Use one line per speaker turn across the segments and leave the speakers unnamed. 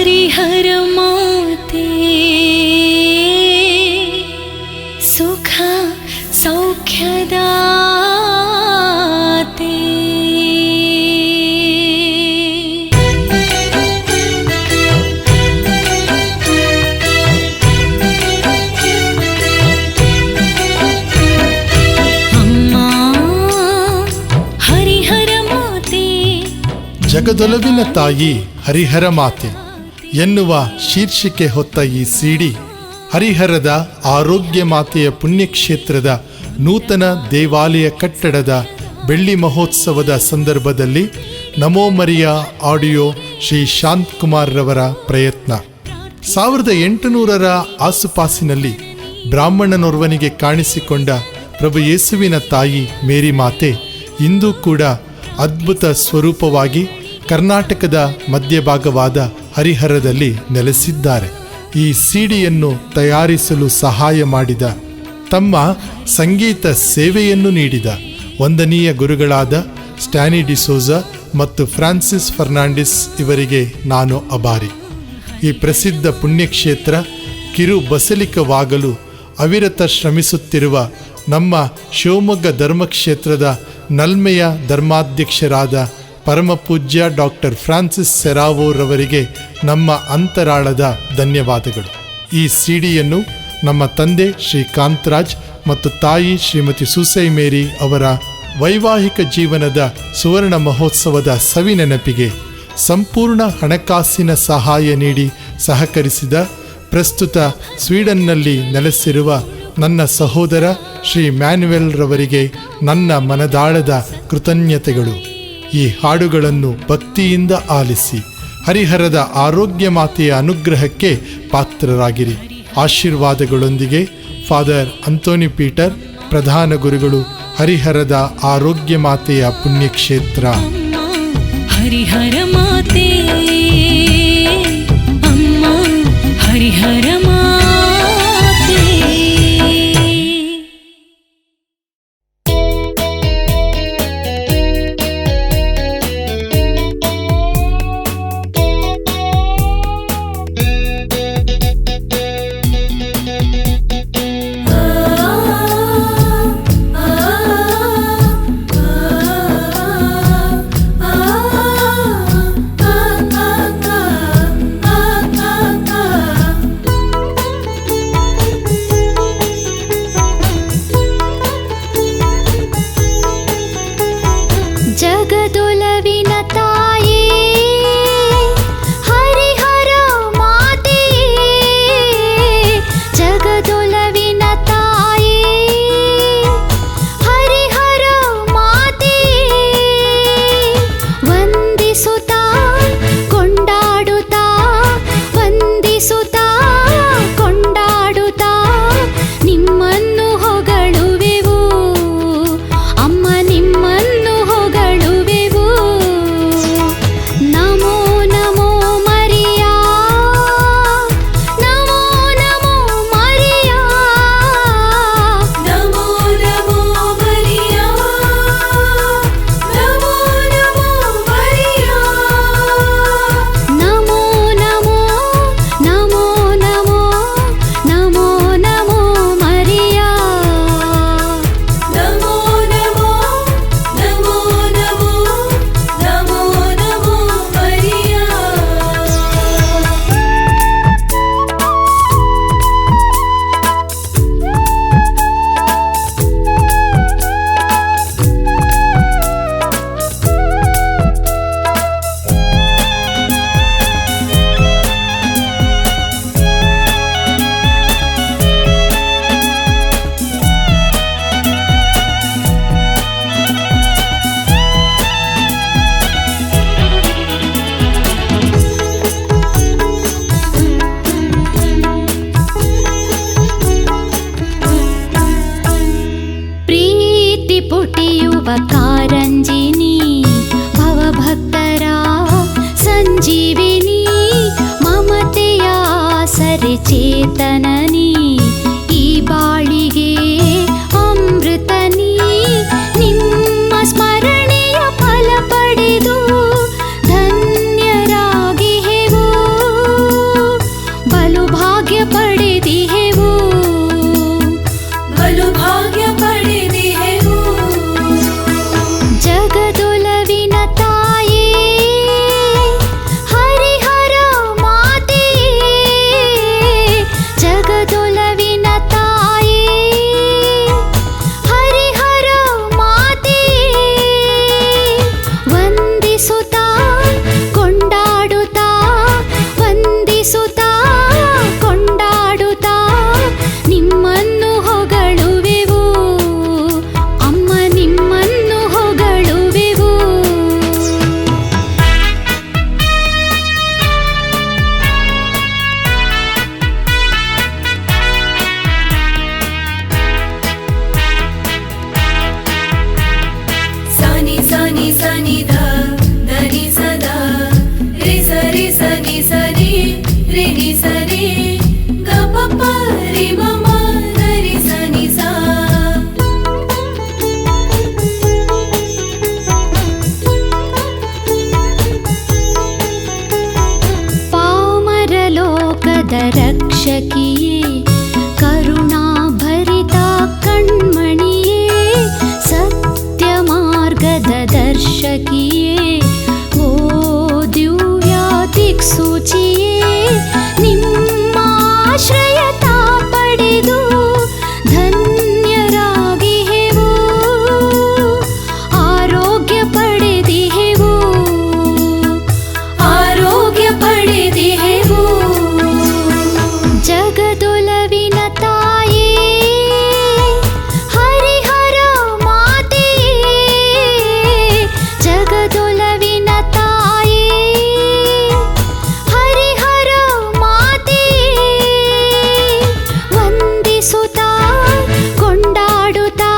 हरिहर माते सुख सौख्यदाते।
ಜಗದೊಲವಿನ ತಾಯಿ ಹರಿಹರ ಮಾತೆ ಎನ್ನುವ ಶೀರ್ಷಿಕೆ ಹೊತ್ತ ಈ ಸಿಡಿ ಹರಿಹರದ ಆರೋಗ್ಯ ಮಾತೆಯ ಪುಣ್ಯಕ್ಷೇತ್ರದ ನೂತನ ದೇವಾಲಯ ಕಟ್ಟಡದ ಬೆಳ್ಳಿ ಮಹೋತ್ಸವದ ಸಂದರ್ಭದಲ್ಲಿ ನಮೋ ಮರಿಯ ಆಡಿಯೋ ಶ್ರೀ ಶಾಂತಕುಮಾರ್ ರವರ ಪ್ರಯತ್ನ. 1800ರ ಆಸುಪಾಸಿನಲ್ಲಿ ಬ್ರಾಹ್ಮಣನೋರ್ವನಿಗೆ ಕಾಣಿಸಿಕೊಂಡ ಪ್ರಭು ಯೇಸುವಿನ ತಾಯಿ ಮೇರಿ ಮಾತೆ ಇಂದು ಕೂಡ ಅದ್ಭುತ ಸ್ವರೂಪವಾಗಿ ಕರ್ನಾಟಕದ ಮಧ್ಯಭಾಗವಾದ ಹರಿಹರದಲ್ಲಿ ನೆಲೆಸಿದ್ದಾರೆ. ಈ ಸಿಡಿಯನ್ನು ತಯಾರಿಸಲು ಸಹಾಯ ಮಾಡಿದ, ತಮ್ಮ ಸಂಗೀತ ಸೇವೆಯನ್ನು ನೀಡಿದ ವಂದನೀಯ ಗುರುಗಳಾದ ಸ್ಟ್ಯಾನಿ ಡಿಸೋಜ ಮತ್ತು ಫ್ರಾನ್ಸಿಸ್ ಫರ್ನಾಂಡಿಸ್ ಇವರಿಗೆ ನಾನು ಅಭಾರಿ. ಈ ಪ್ರಸಿದ್ಧ ಪುಣ್ಯಕ್ಷೇತ್ರ ಕಿರು ಬಸಲಿಕವಾಗಲು ಅವಿರತ ಶ್ರಮಿಸುತ್ತಿರುವ ನಮ್ಮ ಶಿವಮೊಗ್ಗ ಧರ್ಮಕ್ಷೇತ್ರದ ನಲ್ಮೆಯ ಧರ್ಮಾಧ್ಯಕ್ಷರಾದ ಪರಮಪೂಜ್ಯ ಡಾಕ್ಟರ್ ಫ್ರಾನ್ಸಿಸ್ ಸೆರಾವೋ ರವರಿಗೆ ನಮ್ಮ ಅಂತರಾಳದ ಧನ್ಯವಾದಗಳು. ಈ ಸಿಡಿಯನ್ನು ನಮ್ಮ ತಂದೆ ಶ್ರೀ ಕಾಂತರಾಜ್ ಮತ್ತು ತಾಯಿ ಶ್ರೀಮತಿ ಸುಸೈ ಮೇರಿ ಅವರ ವೈವಾಹಿಕ ಜೀವನದ ಸುವರ್ಣ ಮಹೋತ್ಸವದ ಸವಿನೆನಪಿಗೆ ಸಂಪೂರ್ಣ ಹಣಕಾಸಿನ ಸಹಾಯ ನೀಡಿ ಸಹಕರಿಸಿದ ಪ್ರಸ್ತುತ ಸ್ವೀಡನ್ನಲ್ಲಿ ನೆಲೆಸಿರುವ ನನ್ನ ಸಹೋದರ ಶ್ರೀ ಮ್ಯಾನ್ಯುವೆಲ್ ರವರಿಗೆ ನನ್ನ ಮನದಾಳದ ಕೃತಜ್ಞತೆಗಳು. ಈ ಹಾಡುಗಳನ್ನು ಭಕ್ತಿಯಿಂದ ಆಲಿಸಿ ಹರಿಹರದ ಆರೋಗ್ಯ ಮಾತೆಯ ಅನುಗ್ರಹಕ್ಕೆ ಪಾತ್ರರಾಗಿರಿ. ಆಶೀರ್ವಾದಗಳೊಂದಿಗೆ ಫಾದರ್ ಅಂತೋನಿ ಪೀಟರ್, ಪ್ರಧಾನ ಗುರುಗಳು, ಹರಿಹರದ ಆರೋಗ್ಯ ಮಾತೆಯ ಪುಣ್ಯಕ್ಷೇತ್ರ.
ಹರಿಹರ ಮಾತೆ ಅಮ್ಮ ಹರಿಹರ ಮಾತೆ.
ಜಗದೊಲವಿನ ತಾಯೇ ಹರಿಹರ ಮಾತೆ, ಜಗದೊಲವಿನ ತಾಯೇ ಹರಿಹರ ಮಾತೆ, ವಂದಿಸುತ್ತಾ ಕೊಂಡಾಡುತ್ತಾ ವಂದಿಸುತ್ತಾ ಕೊಂಡಾಡುತ್ತಾ ನಿಮ್ಮನ್ನು ಹೊಗಳುವೆವು ಅಮ್ಮ, ನಿಮ್ಮನ್ನು ಹೊಗಳುವೆವು. ನಮೋ ನಮೋ ಮರಿಯಾ, ನಮೋ ನಮೋ ಮರಿಯಾ,
ನಮೋ ನಮೋ ಮರಿಯಾ, ನಮೋ ನಮೋ ಮರಿಯಾ,
ನಮೋ ನಮೋ ನಮೋ ನಮೋ ನಮೋ ನಮೋ ಮರಿಯಾ,
ನಮೋ ನಮೋ ನಮೋ ನಮೋ ನಮೋ ನಮೋ ಮರಿಯಾ.
ಪ್ರೀತಿ ಪುಟಿಯುವ ಕಾರಂಜಿನಿ, ಭವಭಕ್ತರ ಸಂಜೀವಿನಿ, ಮಮತೆಯ ಸರೆ ಚೇತನನಿ, ಈ ಬಾಳಿಗೆ ಅಮೃತನಿ, ನಿಮ್ಮ ಸ್ಮರಣೆಯ ಫಲ ಪಡೆದು ಧನ್ಯರಾಗಿಹೆವು. दर्शकिये करुणाभरिता कण्मणिये सत्यमार्गद दर्शकिये ओ दिव्या दिक्सूचिये निम्माश्रयता पडेदु धन्यरागिहेवो आरोग्य पडेदिहेवो
आरोग्य पडेदिहेवो
जगदुलविन ताये हरिहर माते जगदुलविन ताये हरिहर माते ವಂದಿಸುತ್ತಾ ಕೊಂಡಾಡುತ್ತಾ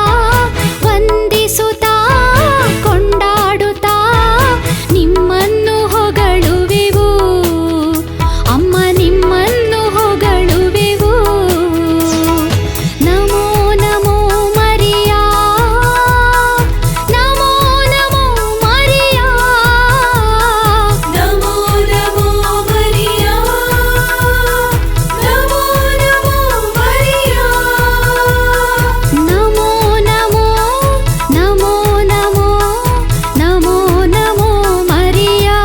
ವಂದಿಸುತ್ತಾ ಕೊಂಡಾಡುತ್ತಾ ನಿಮ್ಮನ್ನು ಹೊಗಳುವೆವು ಅಮ್ಮ ನಿಮ್ಮನ್ನು ಹೊಗಳುವೆವು ನಮೋ ನಮೋ ಮರಿಯಾ ನಮೋ ನಮೋ ಮರಿಯಾ
ನಮೋ ನಮೋ ಮರಿಯಾ ನಮೋ ನಮೋ ಮರಿಯಾ
ನಮೋ ನಮೋ ನಮೋ ನಮೋ ನಮೋ ನಮೋ ಮರಿಯಾ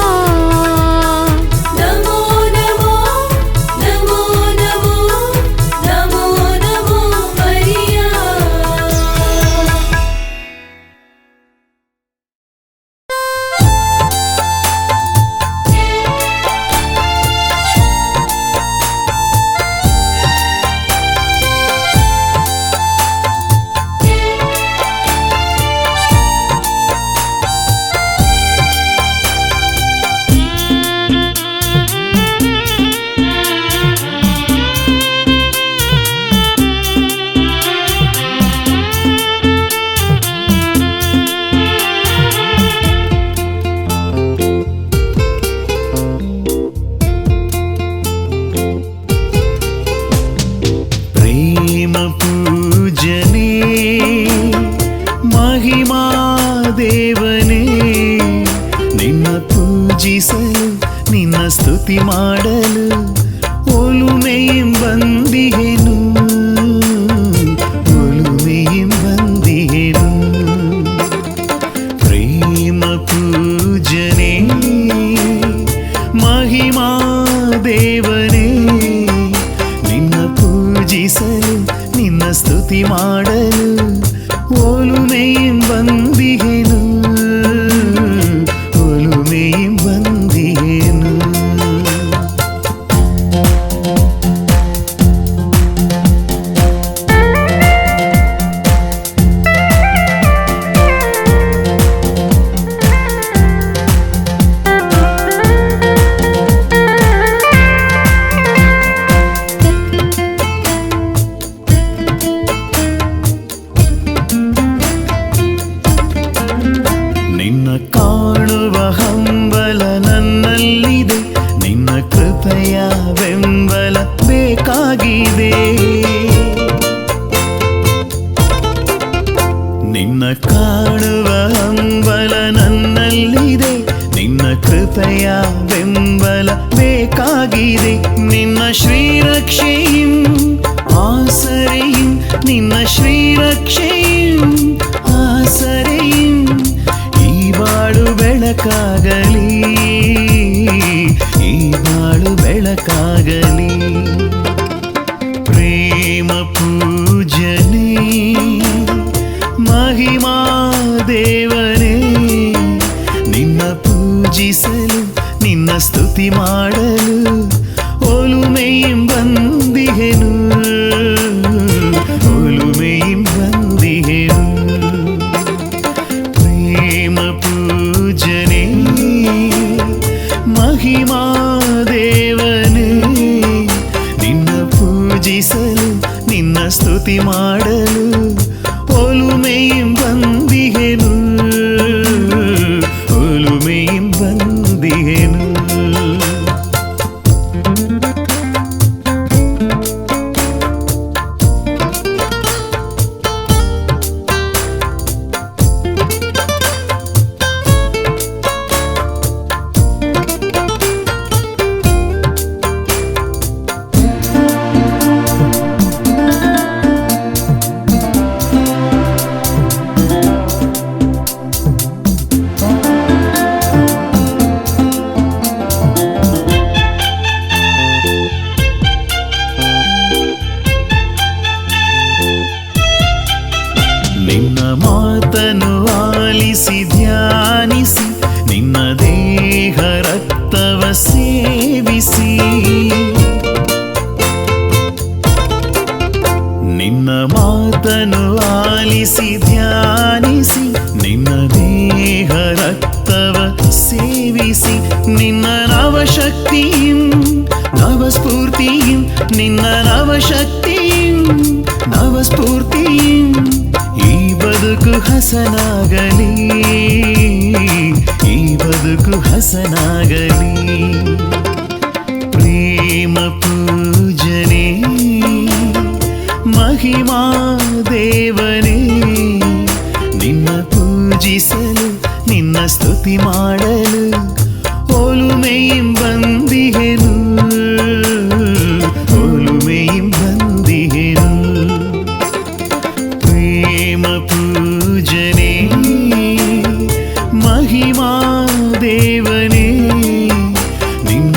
ನಮೋ ನಮೋ ನಮೋ ನಮೋ ನಮೋ ನಮೋ ಮರಿಯಾ
ಪ್ರೇಮ ಪೂಜನೆ ಮಹಿಮಾ ದೇವನೇ ನಿನ್ನ ಪೂಜಿಸಲು ನಿನ್ನ ಸ್ತುತಿ ಮಾಡಲು ಒಲುಮೆಯಂ ಬಂದಿಹೆನು ಒಲುಮೆಯಂ ಬಂದಿಹೆನು ಪ್ರೇಮ ಪೂಜನೆ ಮಹಿಮಾ ದೇವನೇ ನಿನ್ನ ಪೂಜಿಸಲು ನಿನ್ನ ಸ್ತುತಿ ಮಾಡಲು ಒಲುಮೆಯಂ ಬಂದಿಹೆನು ಒಲುಮೆಯಂ ಬಂದಿಹೆನು ನಿನ್ನ ಕಾಣುವ ಹಂಬಲ ನನ್ನಲ್ಲಿದೆ ನಿನ್ನ ಕೃಪೆಯ ಬೆಂಬಲ ಬೇಕಾಗಿದೆ ನಿನ್ನ ಕಾಣುವ ಹಂಬಲ ನನ್ನಲ್ಲಿದೆ ನಿನ್ನ ಕೃಪೆಯ ಬೆಂಬಲ ಬೇಕಾಗಿದೆ ನಿನ್ನ ಶ್ರೀರಕ್ಷೆಯಂ ಆಸರೆಯಂ ನಿನ್ನ ಶ್ರೀರಕ್ಷೆಯಂ ಆಸರೆಯಂ ಈ ಬಾಳು ಬೆಳಕಾಗಲಿ ಈ ಬಾಳು ಬೆಳಕಾಗಲಿ ಪ್ರೇಮ ಪೂಜನೆ ಮಹಿಮಾ ದೇವನೇ ನಿನ್ನ ಪೂಜಿಸಲು ನಿನ್ನ ಸ್ತುತಿ ಮಾಡಲು ಒಲುಮೆಯಂ ಬಂದಿಹೆನು ಒಲುಮೆಯಂ ಬಂದಿಹೆನು ಪ್ರೇಮ ಪೂಜನೆ ಮಹಿಮಾ ದೇವನೇ ನಿನ್ನ ಪೂಜಿಸಲು ನಿನ್ನ ಸ್ತುತಿ ಮಾಡಲು ಒಲುಮೆಯಂ ಬಂದಿಹೆನು ಒಲುಮೆಯಂ ಬಂದಿಹೆನು ನವಶಕ್ತಿയും ನವಸ್ಫೂರ್ತಿയും ನಿನ್ನ ನವಶಕ್ತಿയും ನವಸ್ಫೂರ್ತಿയും ಈ ಬದುಕು ಹಸನಾಗಲಿ ಈ ಬದುಕು ಹಸನಾಗಲಿ ಪ್ರೇಮ ಪೂಜನೆ ಮಹಿಮಾ ದೇವನೇ ನಿನ್ನ ಪೂಜಿಸಲು ನಿನ್ನ ಸ್ತುತಿ ಮಾಡಲು ಒಲುಮೆയും ಬಂದಿಹೆನು ಒಲುಮೆയും ಬಂದಿಹೆನು ಪ್ರೇಮ ಪೂಜನೆ ಮಹಿಮಾ ದೇವನೇ ನಿನ್ನ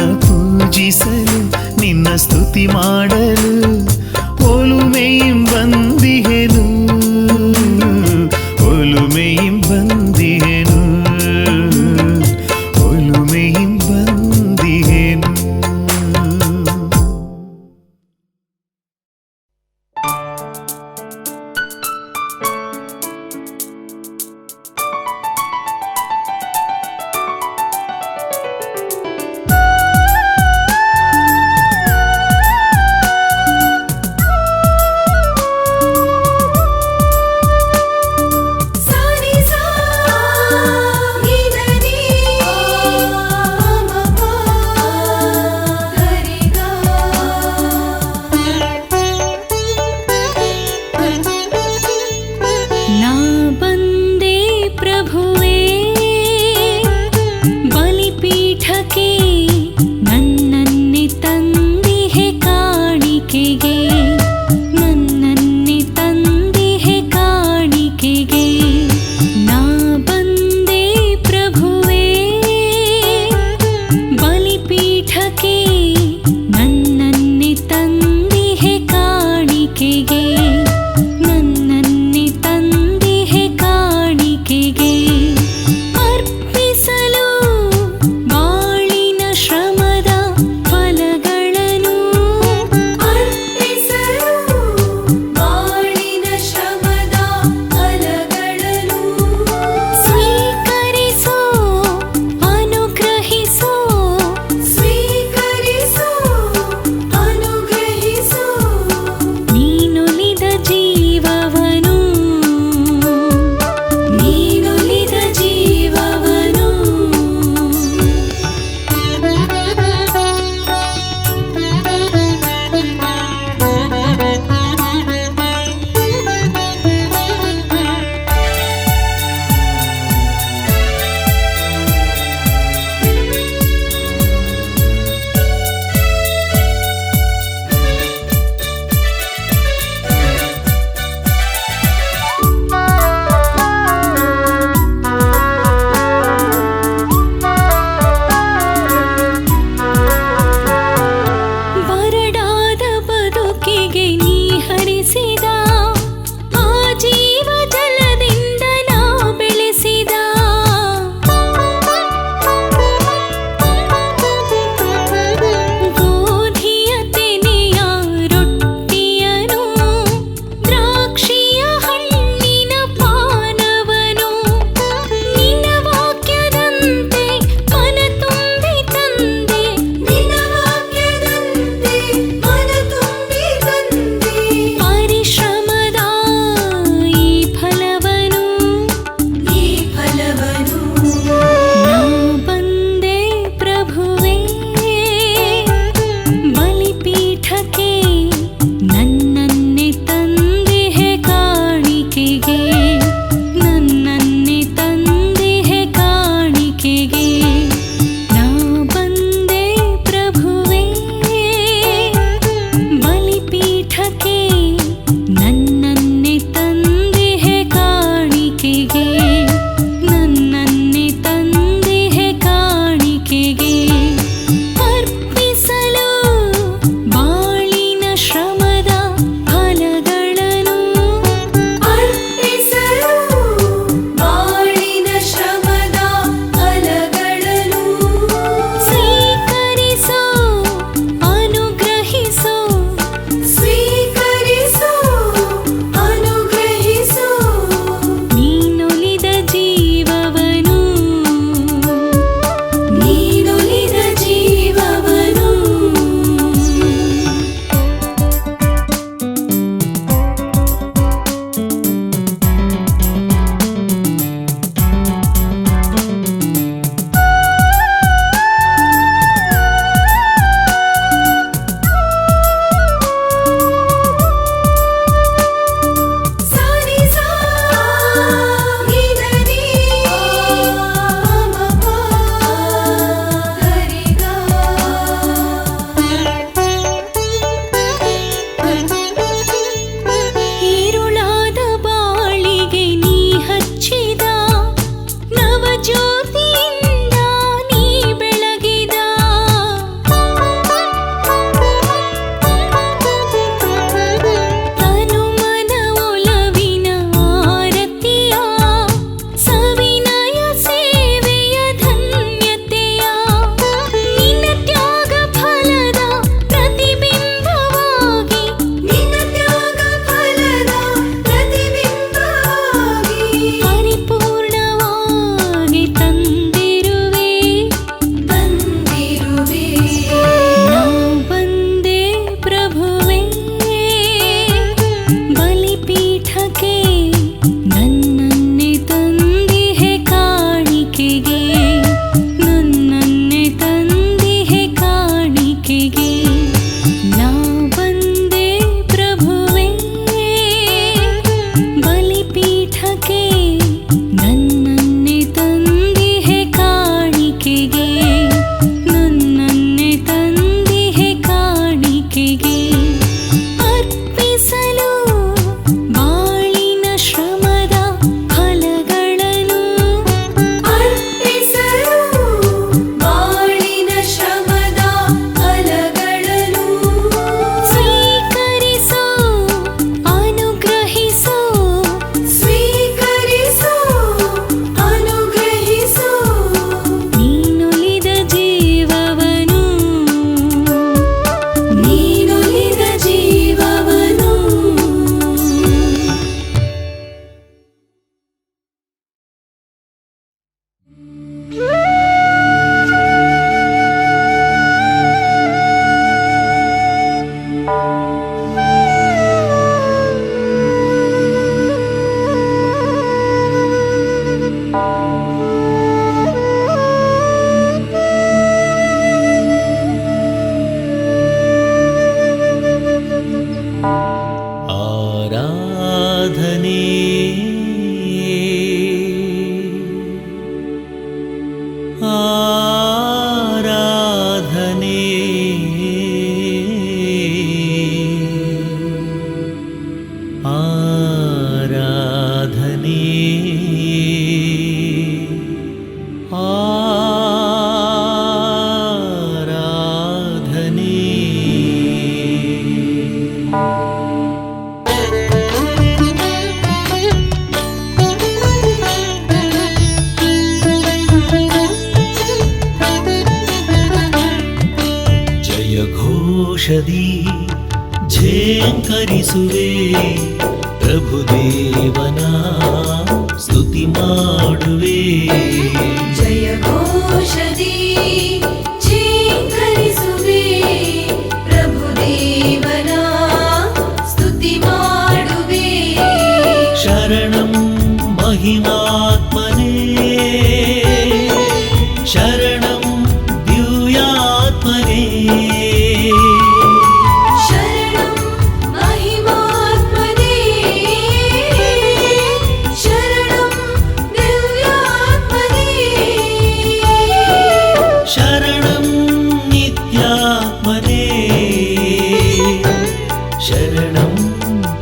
ಘೋಷದಿ ಝೇಂಕರಿಸುವೆ ಪ್ರಭುದೇವನ ಸ್ತುತಿ ಮಾಡುವೆ
ಜಯ ಘೋಷದಿ ಝೇಂಕರಿಸುವೆ ಪ್ರಭುದೇವನ ಸ್ತುತಿ ಮಾಡುವೆ
ಶರಣಂ ಮಹಿಮಾತ್ಮನೇ ಶರಣಂ ದಿವ್ಯಾತ್ಮನೇ
ಶರಣಂ ಮಹಿಮಾತ್ಮನೇ ಶರಣಂ ದಿವ್ಯಾತ್ಮನೇ
ಶರಣಂ ನಿತ್ಯಾತ್ಮನೇ ಶರಣಂ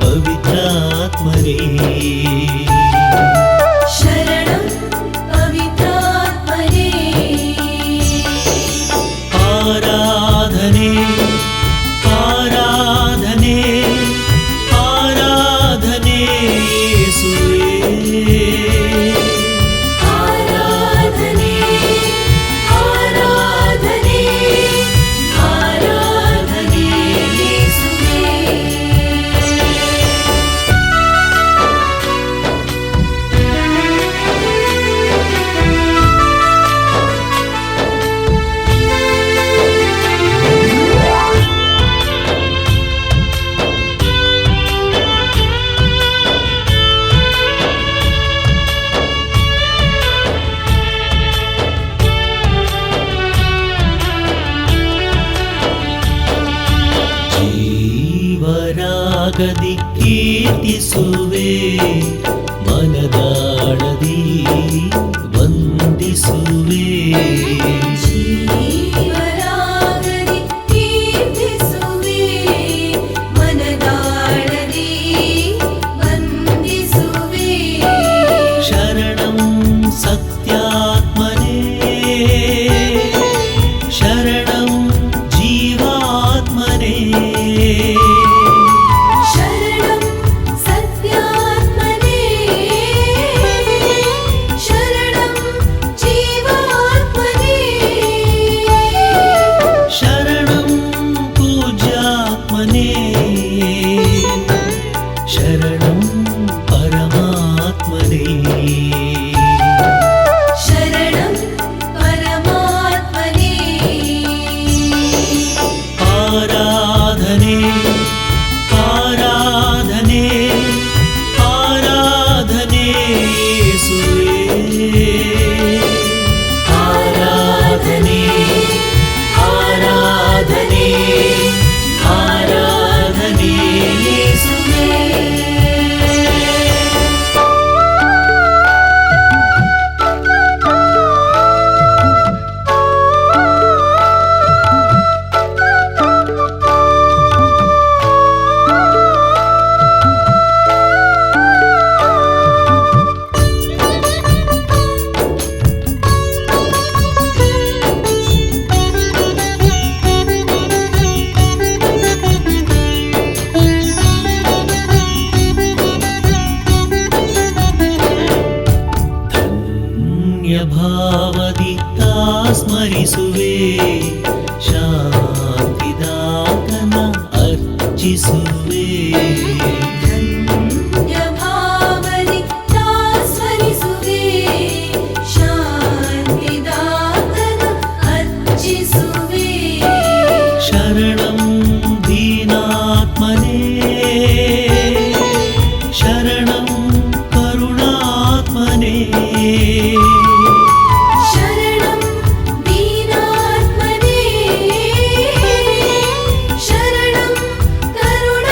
ಪವಿತ್ರಾತ್ಮನೇ
ಶರಣಂ ಪವಿತ್ರಾತ್ಮನೇ
ಆರಾಧನೆ ಆರಾಧನೆ ಆರಾಧನೆ ಯೇಸುವೇ
ಆರಾಧನೆ ಆರಾಧನೆ ಆರಾಧನೆ ಯೇಸುವೇ ಜೀವರಾಗದಿ ಕೀರ್ತಿಸುವೆ ಮನದಾಳದಿ ವಂದಿಸುವೆ ಜೀವರಾಗದಿ ಕೀರ್ತಿಸುವೆ ಮನದಾಳದಿ ವಂದಿಸುವೆ
ಶರಣಂ ಸತ್ಯಾತ್ಮನೇ ಶರಣಂ ಜೀವಾತ್ಮನೇ
ಶರಣಂ ಸತ್ಯಾತ್ಮನೇ ಶರಣಂ ಜೀವಾತ್ಮನೇ
ಶರಣಂ ಪೂಜ್ಯಾತ್ಮನೇ ಶರಣಂ ಪರಮಾತ್ಮನೇ
ಶರಣಂ ಪರಮಾತ್ಮನೇ
ಆರಾಧನೆ ಆರಾಧನೆ ಆರಾಧನೆ ಯೇಸುವೇ ಆರಾಧನೆ ಆರಾಧನೆ ಆರಾಧನೆ ಯೇಸುವೇ ಭಾವದಿ ಸ್ಮರಿಸುವೆ ಶಾಂತಿದಾತನ ಅರ್ಚಿಸುವೆ
ಧನ್ಯಭಾವದಿ ಸ್ಮರಿಸುವೆ ಶಾಂತಿದಾತನ ಅರ್ಚಿಸುವೆ
ಶರಣಂ ದೀನಾತ್ಮನೇ ಶರಣಂ ಕರುಣಾತ್ಮನೇ
ಶರಣಂ ದೀನಾತ್ಮನೇ ಶರಣಂ ಕರುಣಾತ್ಮನೇ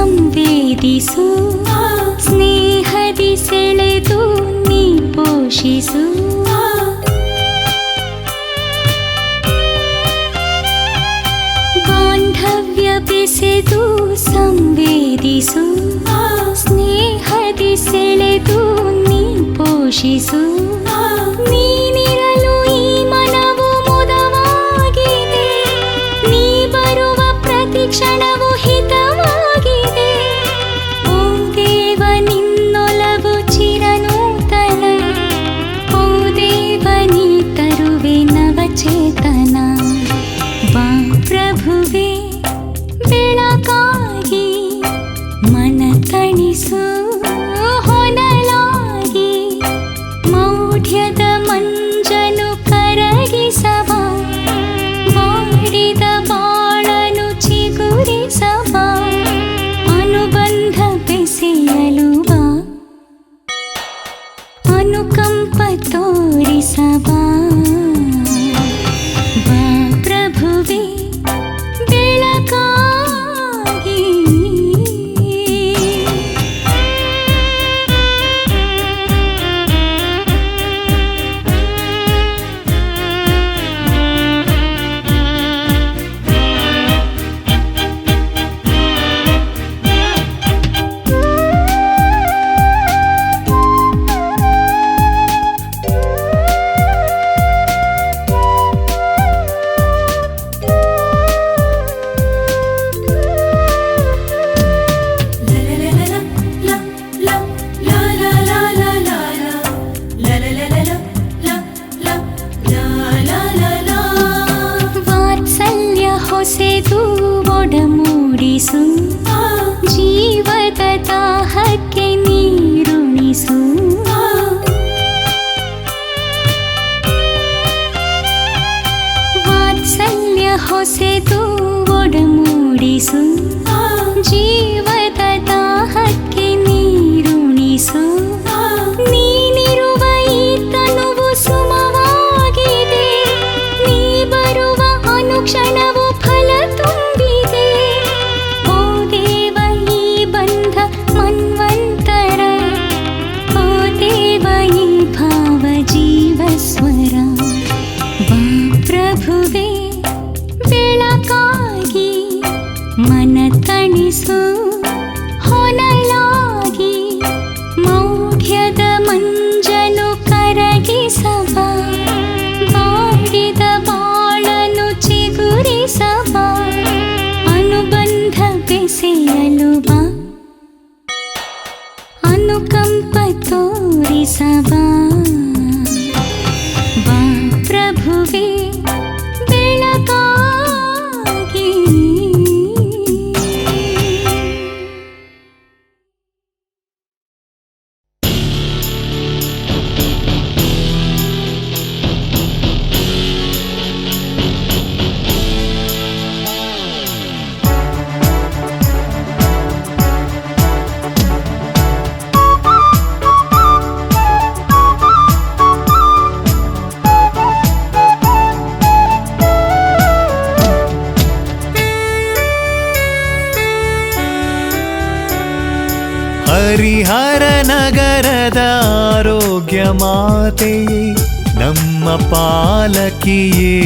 ಸಂವೇದಿಸು ಸ್ನೇಹದಿ ಸೆಳೆದು ನೀ ಪೋಷಿಸು ಬಾಂಧವ್ಯ ಬೆಸೆದು ಸಂವೇದಿಸು ಸ್ನೇಹದಿ ಸೆಳೆದು ನೀ ಪೋಷಿಸು ನೀನಿರಲು ಈ ಮನವು ಮುದವಾಗಿದೆ ನೀ ಬರುವ ಪ್ರತಿ ಕ್ಷಣವು ಹಿತವಾಗಿದೆ ಓ ದೇವ ನಿನ್ನೊಲವು ಚಿರನೂತನ ಓ ದೇವ ನೀ ತರುವೆ ನವಚೇತನ ಬಾ ಪ್ರಭುವೇ ಬೆಳಕಾಗಿ ಮನ ತಣಿಸು ಹೊನಲಾಗಿ ಮೌಢ್ಯದ ಮಂಜನು ಕರಗಿಸವ ಮಾಡಿದ ಬಾಳನು ಚಿಗುರಿಸವ ಅನುಬಂಧ ಬೆಸೆಯಲು ಬಾ ಅನುಕಂಪ ತೋರಿಸವ ಬಾ ಪ್ರಭುವೇ ಬೆಳಕಾಗಿ ವಾತ್ಸಲ್ಯ ಹೊಸೆದು ಒಡಮೂಡಿಸು ಜೀವದ ದಾಹಕ್ಕೆ ನೀರುಣಿಸು ವಾತ್ಸಲ್ಯ ಹೊಸೆದು ಒಡಮೂಡಿಸು ಜೀವದ ದಾಹಕ್ಕೆ ನೀರುಣಿಸು ನೀನಿರುವ ಈ ತನುವು ಸುಮವಾಗಿದೆ ನೀ ಬರುವ ಅನುಕ್ಷಣವು ಫಲ ತುಂಬಿದೆ ಓ ದೇವ ಈ ಬಂಧ ಮನ್ವಂತರ ಓ ದೇವ ಈ ಭಾವ ಜೀವಸ್ವರ ಬಾ ಪ್ರಭುವೇ ಬೆಳಕಾಗಿ ಮನ ತಣಿಸು ಹೊನಲಾಗಿ ಮೌಢ್ಯದ ಮಂಜನು ಕರಗಿಸವ ಮಾಡಿದ ಬಾಳನು ಚಿಗುರಿಸವ ಅನುಬಂಧ ಬೆಸೆಯಲು ಬಾ ಅನುಕಂಪ ತೋರಿಸವ ಬಾ ಪ್ರಭುವೇ ಬೆಳಕಾಗಿ
ಹರಿಹರ ನಗರದ ಆರೋಗ್ಯ ಮಾತೆಯೇ ನಮ್ಮ ಪಾಲಕಿಯೇ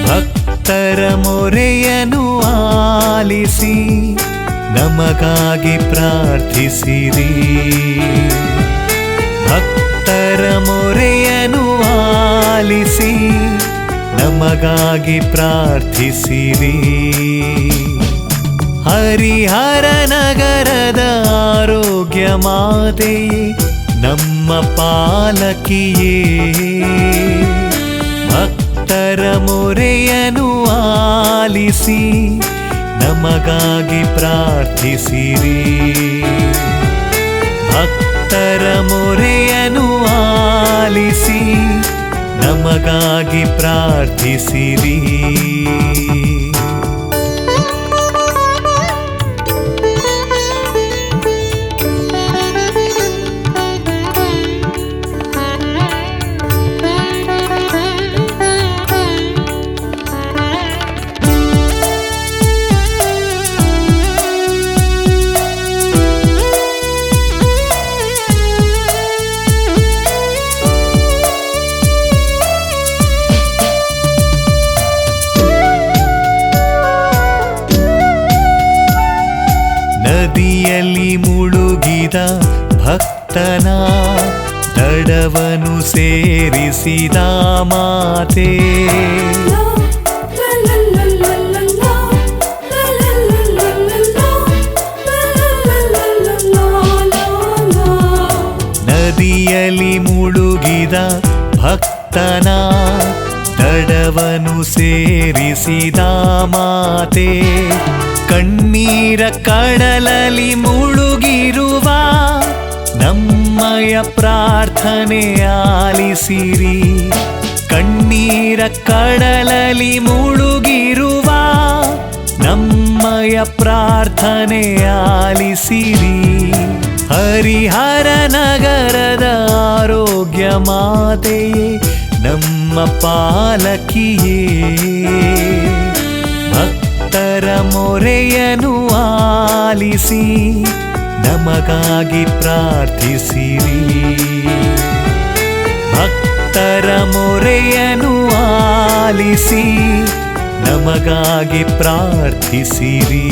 ಭಕ್ತರ ಮೊರೆಯನ್ನು ಆಲಿಸಿ ನಮಗಾಗಿ ಪ್ರಾರ್ಥಿಸಿರಿ ಭಕ್ತರ ಮೊರೆಯನ್ನು ಆಲಿಸಿ ನಮಗಾಗಿ ಪ್ರಾರ್ಥಿಸಿರಿ ಹರಿಹರ ನಗರದ ಆರೋಗ್ಯ ಮಾತೆಯೇ ನಮ್ಮ ಪಾಲಕಿಯೇ ಭಕ್ತರ ಮೊರೆಯನ್ನು ಆಲಿಸಿ ನಮಗಾಗಿ ಪ್ರಾರ್ಥಿಸಿರಿ ಭಕ್ತರ ಮೊರೆಯನ್ನು ಆಲಿಸಿ ನಮಗಾಗಿ ಪ್ರಾರ್ಥಿಸಿರಿ ನದಿಯಲ್ಲಿ ಮುಳುಗಿದ ಭಕ್ತನ ದಡವನು ಸೇರಿಸಿದ ಮಾತೆ. ನದಿಯಲ್ಲಿ ಮುಳುಗಿದ ಭಕ್ತನ ದಡವನು ಸೇರಿಸಿದ ಮಾತೆ. ಕಣ್ಣೀರ ಕಡಲಲ್ಲಿ ಮುಳುಗಿರುವ ನಮ್ಮಯ ಪ್ರಾರ್ಥನೆ ಆಲಿಸಿರಿ. ಕಣ್ಣೀರ ಕಡಲಲ್ಲಿ ಮುಳುಗಿರುವ ನಮ್ಮಯ ಪ್ರಾರ್ಥನೆ ಆಲಿಸಿರಿ. ಹರಿಹರ ನಗರದ ಆರೋಗ್ಯ ಮಾತೆಯೇ ನಮ್ಮ ಪಾಲಕಿಯೇ. ಭಕ್ತರ ಮೊರೆಯನ್ನು ಆಲಿಸಿ ನಮಗಾಗಿ ಪ್ರಾರ್ಥಿಸಿರಿ. ಭಕ್ತರ ಮೊರೆಯನ್ನು ಆಲಿಸಿ ನಮಗಾಗಿ ಪ್ರಾರ್ಥಿಸಿರಿ.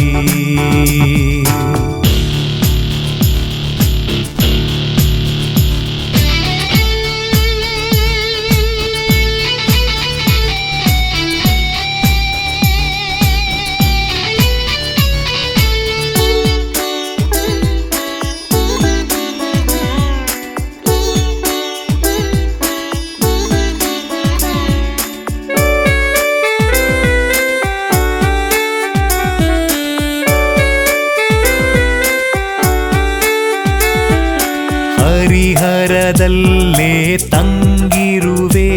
ಹರಿಹರದಲ್ಲೇ ತಂಗಿರುವೆ,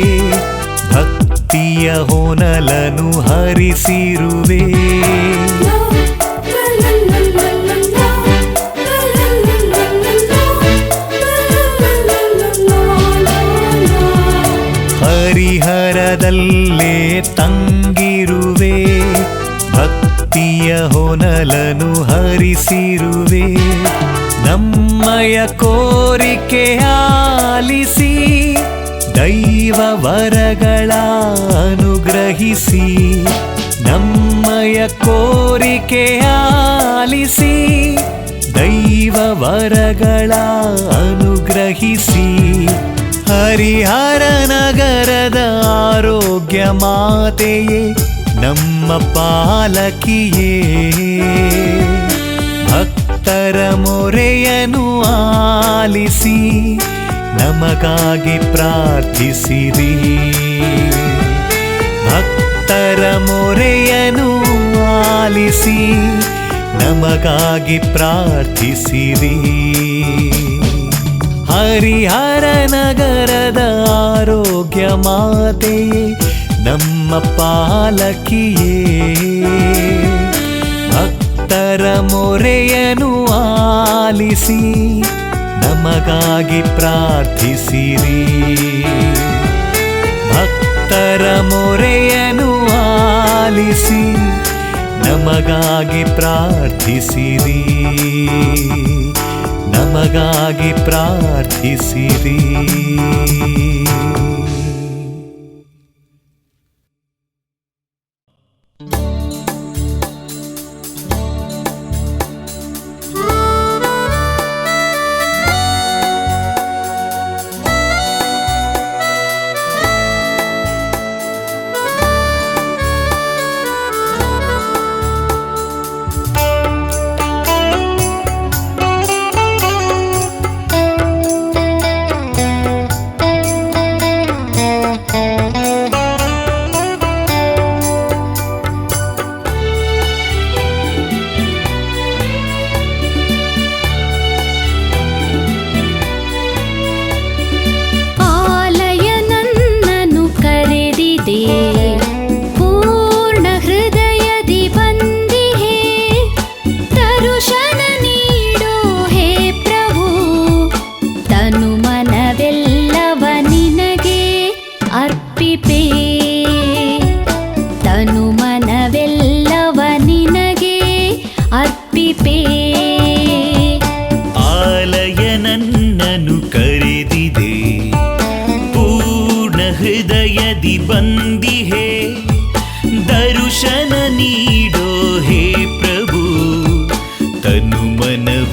ಭಕ್ತಿಯ ಹೊನಲನು ಹರಿಸಿರುವೆ. ಹರಿಹರದಲ್ಲೇ ತಂಗಿರುವೆ, ಭಕ್ತಿಯ ಹೊನಲನು ಹರಿಸಿರುವೆ. ನಮ್ಮಯ ಕೋರಿಕೆ ಆಲಿಸಿ ದೈವ ವರಗಳ ಅನುಗ್ರಹಿಸಿ. ನಮ್ಮಯ ಕೋರಿಕೆ ಆಲಿಸಿ ದೈವ ವರಗಳ ಅನುಗ್ರಹಿಸಿ. ಹರಿಹರ ನಗರದ ಆರೋಗ್ಯ ಮಾತೆಯೇ ನಮ್ಮ ಪಾಲಕಿಯೇ. ಭಕ್ತರ ಮೊರೆಯನ್ನು ಆಲಿಸಿ ನಮಗಾಗಿ ಪ್ರಾರ್ಥಿಸಿರಿ. ಭಕ್ತರ ಮೊರೆಯನ್ನು ಆಲಿಸಿ ನಮಗಾಗಿ ಪ್ರಾರ್ಥಿಸಿರಿ. ಹರಿಹರ ನಗರದ ಆರೋಗ್ಯ ಮಾತೆಯೇ ನಮ್ಮ ಪಾಲಕಿಯೇ. ಭಕ್ತರ ಮೊರೆಯನ್ನು ಆಲಿಸಿ ನಮಗಾಗಿ ಪ್ರಾರ್ಥಿಸಿರಿ. ಭಕ್ತರ ಮೊರೆಯನ್ನು ಆಲಿಸಿ ನಮಗಾಗಿ ಪ್ರಾರ್ಥಿಸಿರಿ. ನಮಗಾಗಿ ಪ್ರಾರ್ಥಿಸಿರಿ.
ಹೃದಯದಿ ಬಂದಿಹೆ ದರ್ಶನ ನೀಡೋ ಹೇ ಪ್ರಭು ತನು ಮನವೆಲ್ಲವ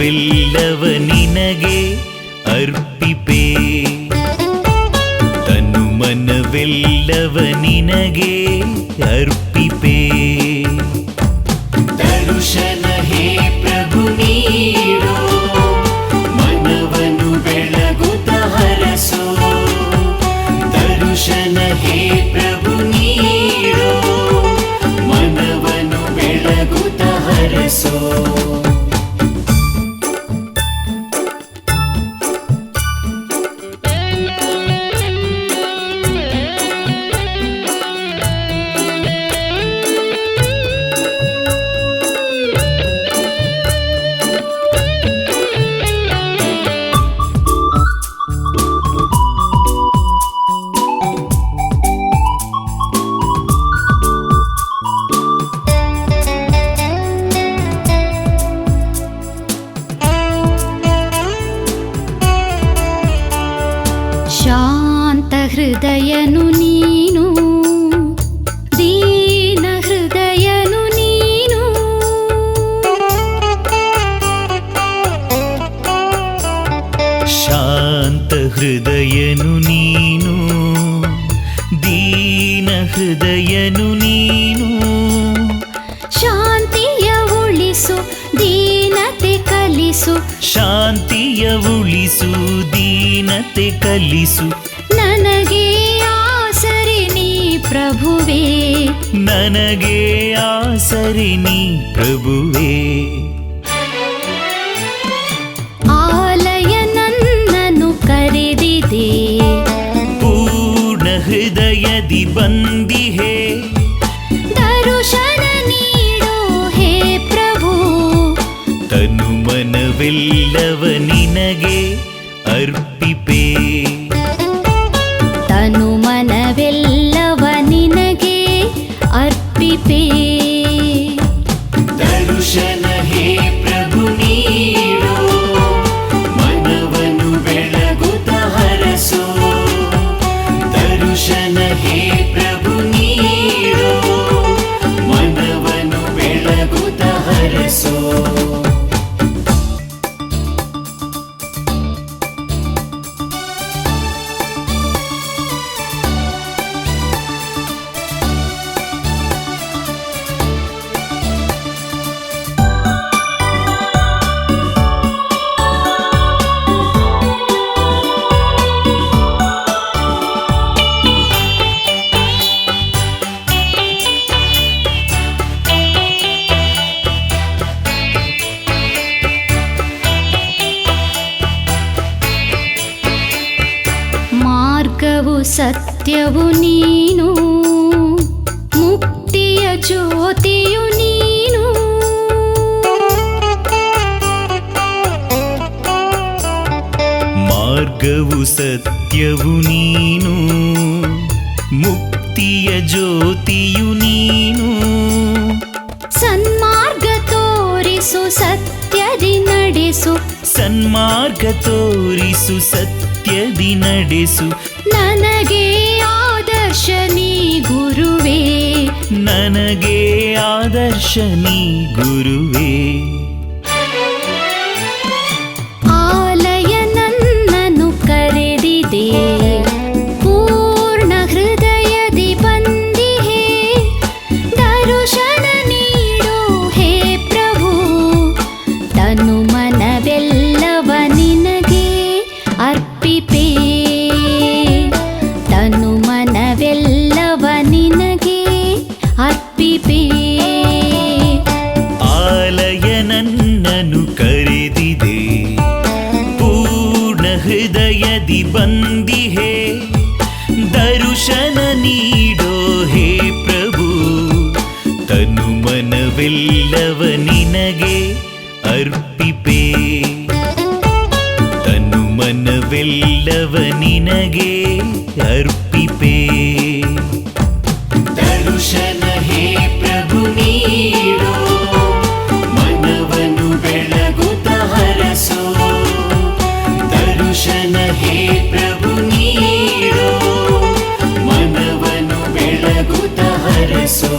ಹೃದಯನು ನೀನು, ದೀನ ಹೃದಯನು ನೀನು.
ಶಾಂತ ಹೃದಯನು ನೀನು, ದೀನ ಹೃದಯನು ನೀನು.
ಶಾಂತಿಯ ಉಳಿಸು, ದೀನತೆ ಕಲಿಸು,
ಶಾಂತಿಯ ಉಳಿಸು, ದೀನತೆ ಕಲಿಸು.
ನನಗೆ ಆಸರೆ ನೀ ಪ್ರಭುವೇ,
ನನಗೆ ಆಸರೆ ನೀ ಪ್ರಭುವೇ.
ಆಲಯ ನನ್ನನ್ನು ಕರೆದಿದೆ,
ಪೂರ್ಣ ಹೃದಯದಿ ಬಂದಿಹೆ.
ದರುಶನ ನೀಡೋ ಹೇ ಪ್ರಭು,
ತನು ಮನವೆಲ್ಲವ ನಿನಗೆ ಅರ್ಪಿಪೆ.
ತನು ಮನವೆಲ್ಲವ ನಿನಗೆ ಅರ್ಪಿಪೆ.
ದರುಶನ ಹೇ ಪ್ರಭು ನೀಡೋ, ಮನವನ್ನು ಬೆಳಗುತ್ತ ಹರಸೋ. ದರುಶನ ಹೇ ಪ್ರಭು ನೀಡೋ, ಮನವನ್ನು ಬೆಳಗುತ್ತ ಹರಸೋ.
ಮಾರ್ಗವು ಸತ್ಯವು ನೀನು, ಮುಕ್ತಿಯ ಜ್ಯೋತಿಯು ನೀನು.
ಮಾರ್ಗವು ಸತ್ಯವು ನೀನು, ಮುಕ್ತಿಯ ಜ್ಯೋತಿಯು ನೀನು.
ಸನ್ಮಾರ್ಗ ತೋರಿಸು, ಸತ್ಯದಿ ನಡೆಸು,
ಸನ್ಮಾರ್ಗ ತೋರಿಸು, ಸತ್ಯದಿ ನಡೆಸು.
ನನಗೆ ಆದರ್ಶ ನೀ ಗುರುವೇ,
ನನಗೆ ಆದರ್ಶ ನೀ ಗುರುವೇ.
ಆಲಯ ನನ್ನನ್ನು ಕರೆದಿದೆ, ಪೂರ್ಣ ಹೃದಯದಿ ಬಂದಿಹೆ. ದರುಶನ ನೀಡೋ ಹೇ ಪ್ರಭು, ತನು ಮನವೆಲ್ಲವ ನಿನಗೆ ಅರ್ಪಿಪೆ. ತನು ಮನವೆಲ್ಲವ ನಿನಗೆ ಅರ್ಪಿಪೆ.
ಆಲಯ ನನ್ನನ್ನು ಕರೆದಿದೆ, ಪೂರ್ಣ ಹೃದಯದಿ ಬಂದಿಹೆ. ದರುಶನ ನೀಡೋ ಹೇ ಪ್ರಭು, ತನು ಮನವೆಲ್ಲವ ನಿನಗೆ ಅರ್ಪಿಪೆ. ತನು ಮನವೆಲ್ಲವ ನಿನಗೆ ಅರ್ಪಿಪೆ. ದರುಶನ ಹೇ ಪ್ರಭು ನೀಡೋ, ಮನವನ್ನು ಬೆಳಗುತ್ತ ಹರಸೋ. ದರುಶನ ಹೇ ಪ್ರಭು ನೀಡೋ, ಮನವನ್ನು ಬೆಳಗುತ್ತ ಹರಸೋ.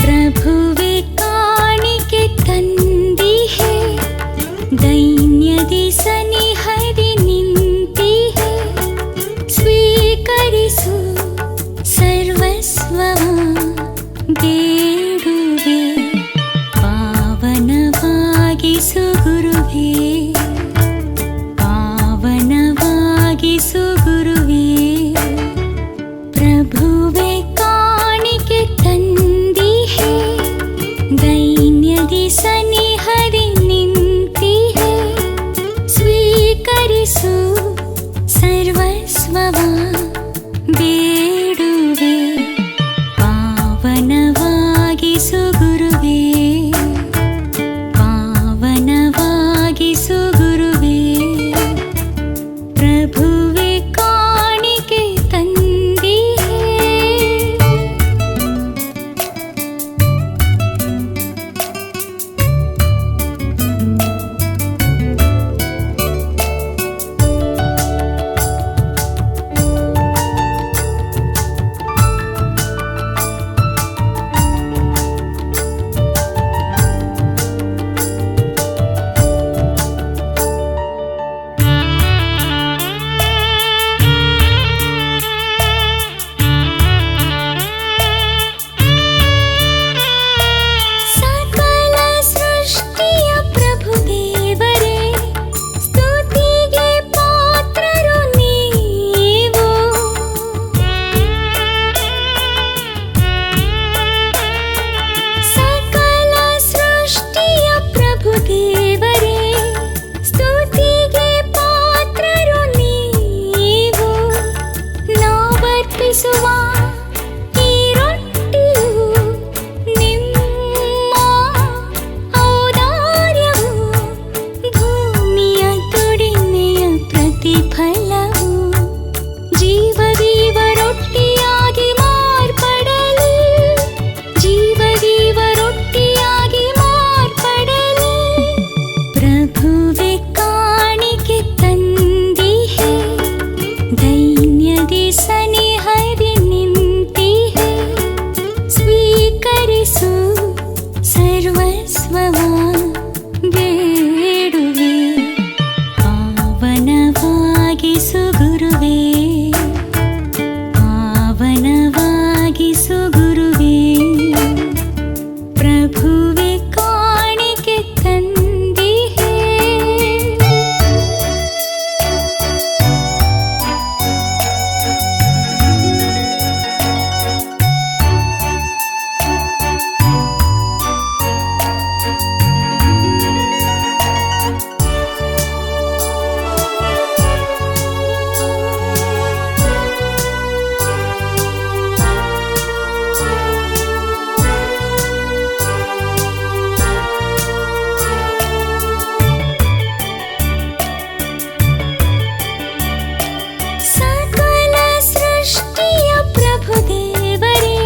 ಪ್ರಭುವೆ ಕಾಣಿಕೆ ತಂದಿಹೆ, ದೈನ್ಯದಿ ಸನಿಹರಿ ನಿಂತಿಹೆ. ಸ್ವೀಕರಿಸು ಸರ್ವಸ್ವವ ಬೇಡುವೆ, ಪಾವನವಾಗಿಸು ಗುರುವೇ, ಪಾವನವಾಗಿಸು ಗುರುವೇ. ಪ್ರಭುವೆ ಕಾಣಿಕೆ ತಂದಿಹೆ, ದೈನ್ಯದಿ ಸನಿಹರಿ ನಿಂತಿಹೆ. ಸ್ವೀಕರಿಸು ಸರ್ವಸ್ವವ ಬೇಡುವೆ ಪಾವನವಾಗಿಸು ಗುರುವೇ ಪಾವನವಾಗಿಸು ಗುರುವೇ ಪ್ರಭುವೆ ಕಾಣಿಕೆ ತಂದಿಹೆ ಸಕಲ ಸೃಷ್ಟಿಯ ಪ್ರಭುದೇವರೇ ಸ್ತುತಿಗೆ ಪಾತ್ರರು ನೀವು ಸಕಲ ಸೃಷ್ಟಿಯ ಪ್ರಭುದೇವರೇ ಸ್ತುತಿಗೆ ಪಾತ್ರರು ನೀವು ನಾವರ್ಪಿಸುವ ಈ ರೊಟ್ಟಿಯು ನಿಮ್ಮ ಔದಾರ್ಯವು ಭೂಮಿಯ ದುಡಿಮೆಯ ಪ್ರತಿಫಲವು ಜೀವದೀವ ರೊಟ್ಟಿಯಾಗಿ ಮಾರ್ಪಡಲಿ ಜೀವದೀವ ರೊಟ್ಟಿಯಾಗಿ ಮಾರ್ಪಡಲಿ ಪ್ರಭುವೆ ಕಾಣಿಕೆ ತಂದಿಹೆ ದೈನ್ಯದಿ ಸನಿಹರಿ ನಿಂತಿಹೆ ಸ್ವೀಕರಿಸು ಸರ್ವಸ್ವವ ಬೇಡುವೆ ಪಾವನವಾಗಿಸು ಗುರುವೇ ಪಾವನವಾಗಿಸು ಗುರುವೇ ಪ್ರಭುವೆ ಕಾಣಿಕೆ ತಂದಿಹೆ ಸಕಲ ಸೃಷ್ಟಿಯ ಪ್ರಭುದೇವರೇ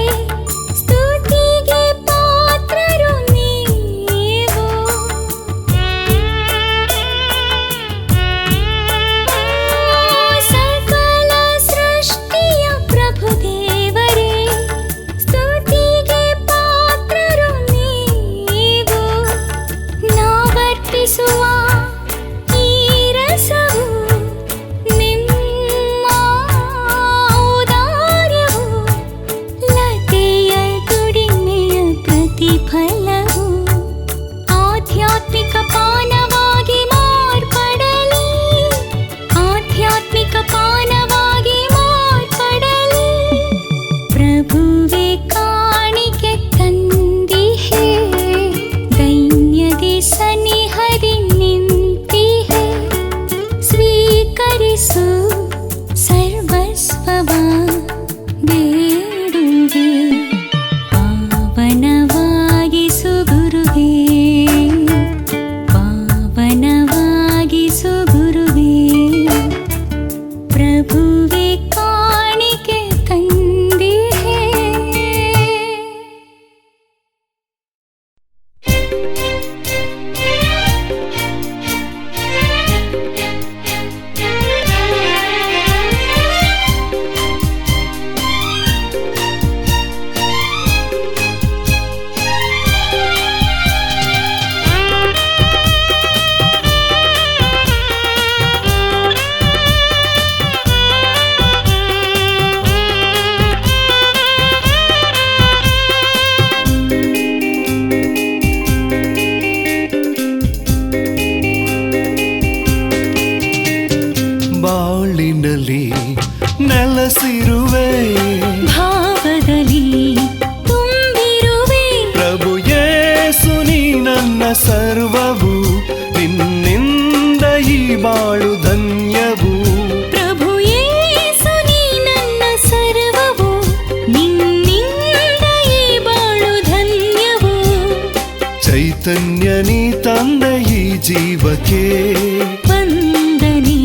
ಸ್ತುತಿಗೆ ಪಾತ್ರರು ನೀವು ಸಕಲ ಸೃಷ್ಟಿಯ ಪ್ರಭುದೇವರೇ ಸ್ತುತಿಗೆ ಪಾತ್ರರು ನೀವು ನಾವರ್ಪಿಸುವ ಈ ರಸವು ನಿಮ್ಮ ಔದಾರ್ಯವು ಲತೆಯ ದುಡಿಮೆಯ ಪ್ರತಿಫಲವು ಆಧ್ಯಾತ್ಮಿಕ ಪಾನವಾಗಿ ಮಾರ್ಪಡಲಿ ಆಧ್ಯಾತ್ಮಿಕ ಪಾನವಾಗಿ ಮಾರ್ಪಡಲಿ ಪ್ರಭುವೆ ಕಾಣಿಕೆ ತಂದಿಹೆ ದೈನ್ಯದಿ ಸನಿಹರಿ ನಿಂತಿಹೆ ಸ್ವೀಕರಿಸು ಸರ್ವಸ್ವವ ಬೇಡುವೆ ಪಾವನವಾಗಿಸು ಗುರುವೇ ಪಾವನವಾಗಿಸು ಗುರುವೇ ಪ್ರಭುವೆ ಕಾಣಿಕೆ ತಂದಿಹೆ
ಬಾಳಿನಲ್ಲಿ ನೆಲೆಸಿರುವೆ
ಭಾವದಲ್ಲಿ ತುಂಬಿರುವೆ
ಪ್ರಭು ಯೇಸು ನೀ ನನ್ನ ಸರ್ವವು ನಿನ್ನಿಂದ ಈ ಬಾಳು ಧನ್ಯವು
ಪ್ರಭು ಯೇಸು
ಜೀವಕ್ಕೆ
ವಂದನೆ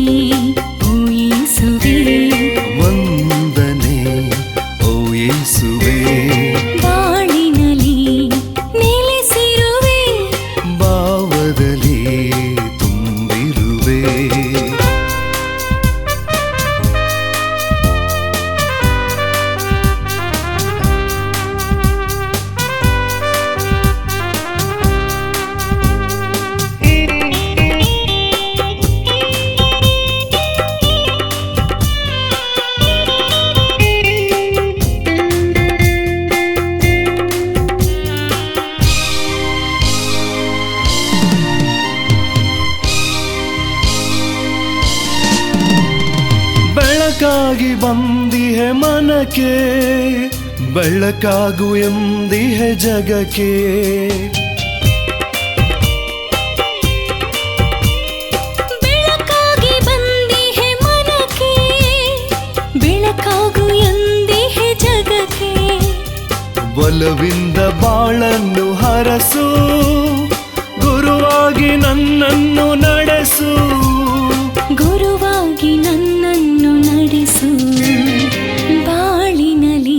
ಓ ಯೇಸುವೇ,
ವಂದನೆ ಓ ಯೇಸುವೇ.
ಬಾಳಿನಲ್ಲಿ ನೆಲೆಸಿರುವೆ,
ಭಾವದಲ್ಲಿ ತುಂಬಿರುವೆ. ಬೆಳಕಾಗಿ ಬಂದಿಹೆ ಮನಕ್ಕೆ, ಬೆಳಕಾಗು ಎಂದಿಹೆ ಜಗಕ್ಕೆ.
ಬೆಳಕಾಗಿ ಬಂದಿಹೆ ಮನಕ್ಕೆ, ಬೆಳಕಾಗು ಎಂದಿಹೆ ಜಗಕ್ಕೆ.
ಒಲವಿಂದ ಬಾಳನ್ನು ಹರಸು, ಗುರುವಾಗಿ ನನ್ನನ್ನು ನಡೆಸು.
ಗುರುವಾಗಿ ನನ್ನನ್ನು ನಡೆಸು, ಬಾಳಿನಲ್ಲಿ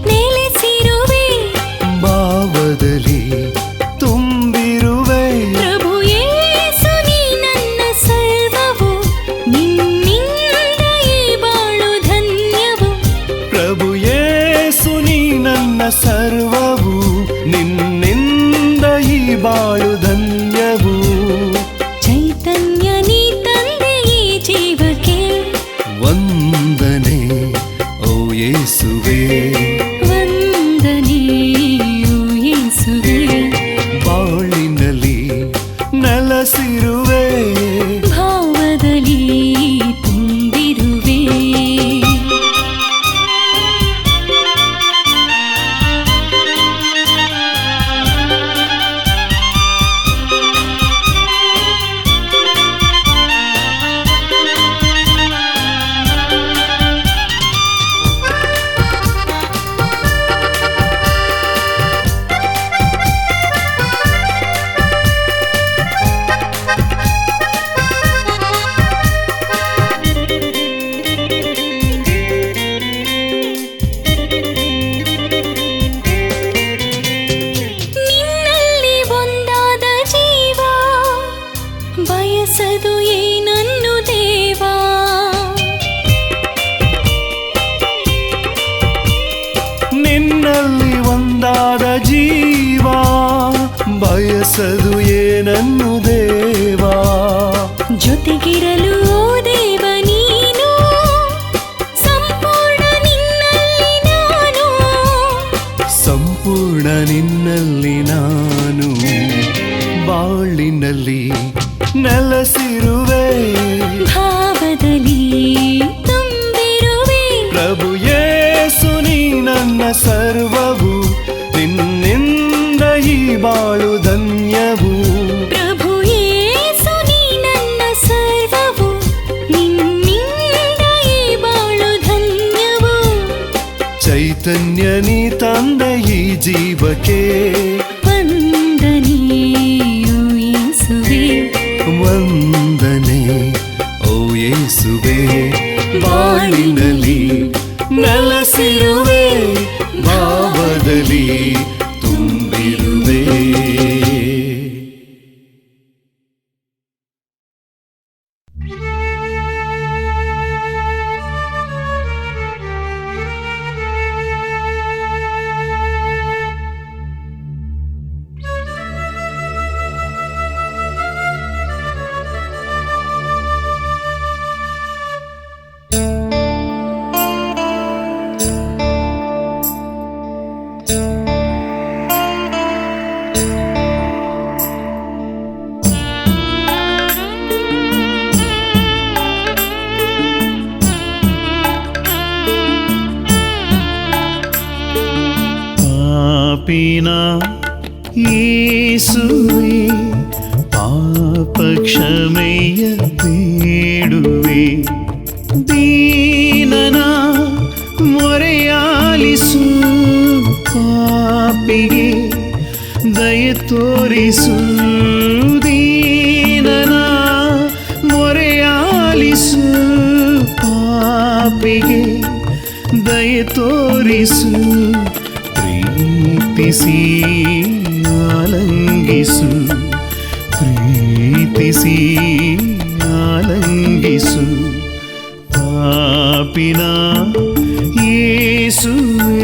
ನೆಲೆಸಿರುವೆ,
ಭಾವದಲ್ಲಿ ತುಂಬಿರುವೆ.
ಪ್ರಭು ಯೇಸು ನೀ ನನ್ನ ಸರ್ವವು, ನಿನ್ನಿಂದ ಈ ಬಾಳು ಧನ್ಯವು.
ಪ್ರಭು ಯೇಸು ನೀ ನನ್ನ ಸರ್ವವು, ನಿನ್ನಿಂದ ಈ ಬಾಳು ಧನ್ಯವು.
ಚೈತನ್ಯ ನೀ ತಂದೆ ಈ ಜೀವಕ್ಕೆ,
ವಂದನೆ ಓ ಯೇಸುವೇ,
ವಂದನೆ ಓ ಯೇಸುವೇ.
ಬಾಳಿನಲ್ಲಿ ನೆಲೆಸಿರುವೆ,
ಭಾವದಲ್ಲಿ ತುಂಬಿರುವೆ. ನಿನ್ನಲ್ಲಿ ಒಂದಾದ ಜೀವ, ಬಯಸದು ಏನನ್ನು ದೇವಾ.
ನಿನ್ನಲ್ಲಿ ಒಂದಾದ ಜೀವ, ಬಯಸದು ಏನನ್ನು ದೇವಾ.
ಜೊತೆಗಿರಲು ಓ ದೇವ ನೀನು, ಸಂಪೂರ್ಣ ನಿನ್ನಲ್ಲಿ ನಾನು.
ಸಂಪೂರ್ಣ ನಿನ್ನಲ್ಲಿ ನಾನು, ಬಾಳಿನಲ್ಲಿ ನೆಲೆಸಿರುವೆ,
ಭಾವದಲ್ಲಿ ತುಂಬಿರುವೆ.
ಪ್ರಭು ಯೇಸು ನೀ ನನ್ನ ಸರ್ವವು, ನಿನ್ನಿಂದ ಈ ಬಾಳು ಧನ್ಯವು.
ಪ್ರಭು ಯೇಸು ನೀ ನನ್ನ ಸರ್ವವು, ನಿನ್ನಿಂದ ಈ ಬಾಳು ಧನ್ಯವು.
ಚೈತನ್ಯ ನೀ ತಂದೆ ಈ ಜೀವಕ್ಕೆ,
ವಂದನೆ ಓ ಯೇಸುವೇ,
ವಂದನೆ ಓ ಯೇಸುವೇ. ಬಾಳಿನಲ್ಲಿ ನೆಲೆಸಿರುವೆ, ಭಾವದಲ್ಲಿ ತುಂಬಿರುವೆ.
ಪಾಪಿನ ಯೇಸುವೇ, ಪಾಪ ಕ್ಷಮೆಯ ಬೇಡುವೆ. ದೀನನ ಮೊರೆಯಾಲಿಸು, ಪಾಪಿಗೆ ದಯೆ ತೋರಿಸು. ದೀನನ ಪಾಪಿಗೆ ದಯೆ ತೋರಿಸು ಪ್ರೀತಿಸಿ ಆಲಂಗಿಸು ಪ್ರೀತಿಸಿ ಆಲಂಗಿಸು ಪಾಪಿನ ಯೇಸುವೇ.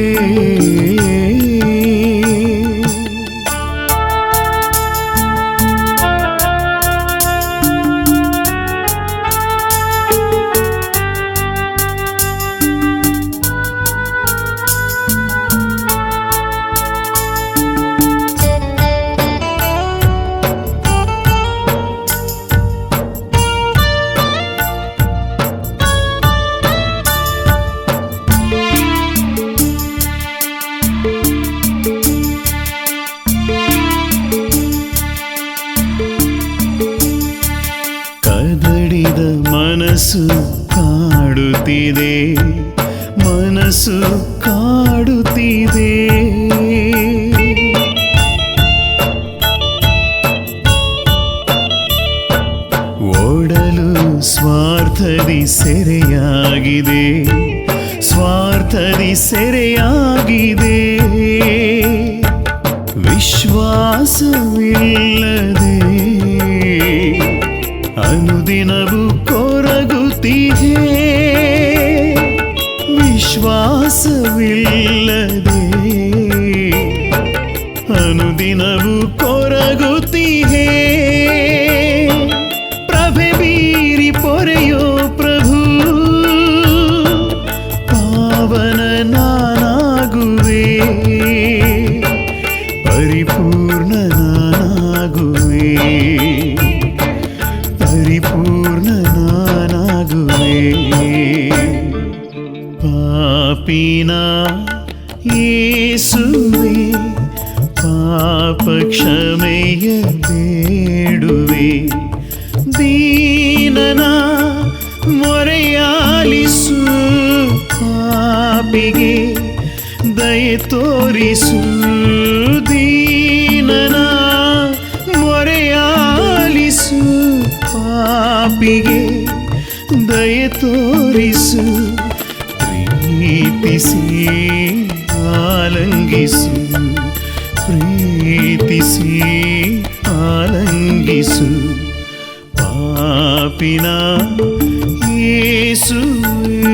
ಕದಡಿದ ಮನಸ್ಸು ಕಾಡುತ್ತಿದೆ, ಮನಸ್ಸು ಕಾಡುತ್ತಿದೆ. ಓಡಲು ಸ್ವಾರ್ಥದಿ ಸೆರೆಯಾಗಿದೆ, ಸ್ವಾರ್ಥದಿ ಸೆರೆಯಾಗಿದೆ. ವಿಶ್ವಾಸವಿಲ್ಲದೆ ಅನುದಿನವೂ ಕೊರಗುತ್ತಿದೆ, ವಿಶ್ವಾಸವಿಲ್ಲದೆ ಅನುದಿನವೂ ಕೊರಗುತ್ತಿದೆ. ಪ್ರಭೆ ಬೀರಿ ಪೊರೆಯೋ ಪ್ರಭು, ಪಾವನ ನಾನಾಗುವೆ, ಪರಿಪೂರ್ಣ ನಾನಾಗುವೆ, ಪರಿಪೂರ್ಣ ನಾನಾಗುವೆ. ಪಾಪಿನ ಯೇಸುವೇ, ಪಾಪ ಕ್ಷಮೆಯ ಬೇಡುವೆ. ದೀನನ ಮೊರೆಯಾಲಿಸು, ಪಾಪಿಗೆ ದಯೆ ತೋರಿಸು. ದೀನನ ಮೊರೆಯಾಲಿಸು, ಪಾಪಿಗೆ ದಯೆ ತೋರಿಸು. ಪ್ರೀತಿಸಿ ಆಲಂಗಿಸು, ಪ್ರೀತಿಸಿ ಆಲಂಗಿಸು. ಪಾಪಿನ ಯೇಸುವೇ.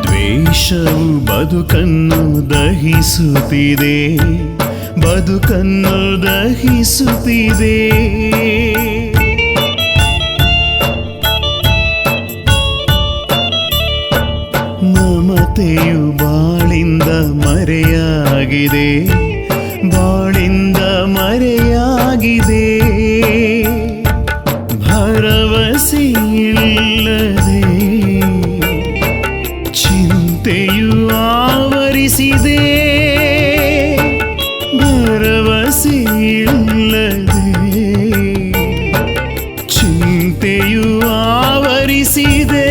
ದ್ವೇಷವು ಬದುಕನ್ನು ದಹಿಸುತ್ತಿದೆ, ಬದುಕನ್ನು ದಹಿಸುತ್ತಿದೆ. ಮಮತೆಯು ಬಾಳಿಂದ ಮರೆಯಾಗಿದೆ, ಬಾಳಿಂದ ಮರೆಯಾಗಿದೆ. ಭರವಸೆಯಿಲ್ಲದೆ ಚಿಂತೆಯು ಆವರಿಸಿದೆ, ಭರವಸೆಯಿಲ್ಲದೆ ಚಿಂತೆಯು ಆವರಿಸಿದೆ.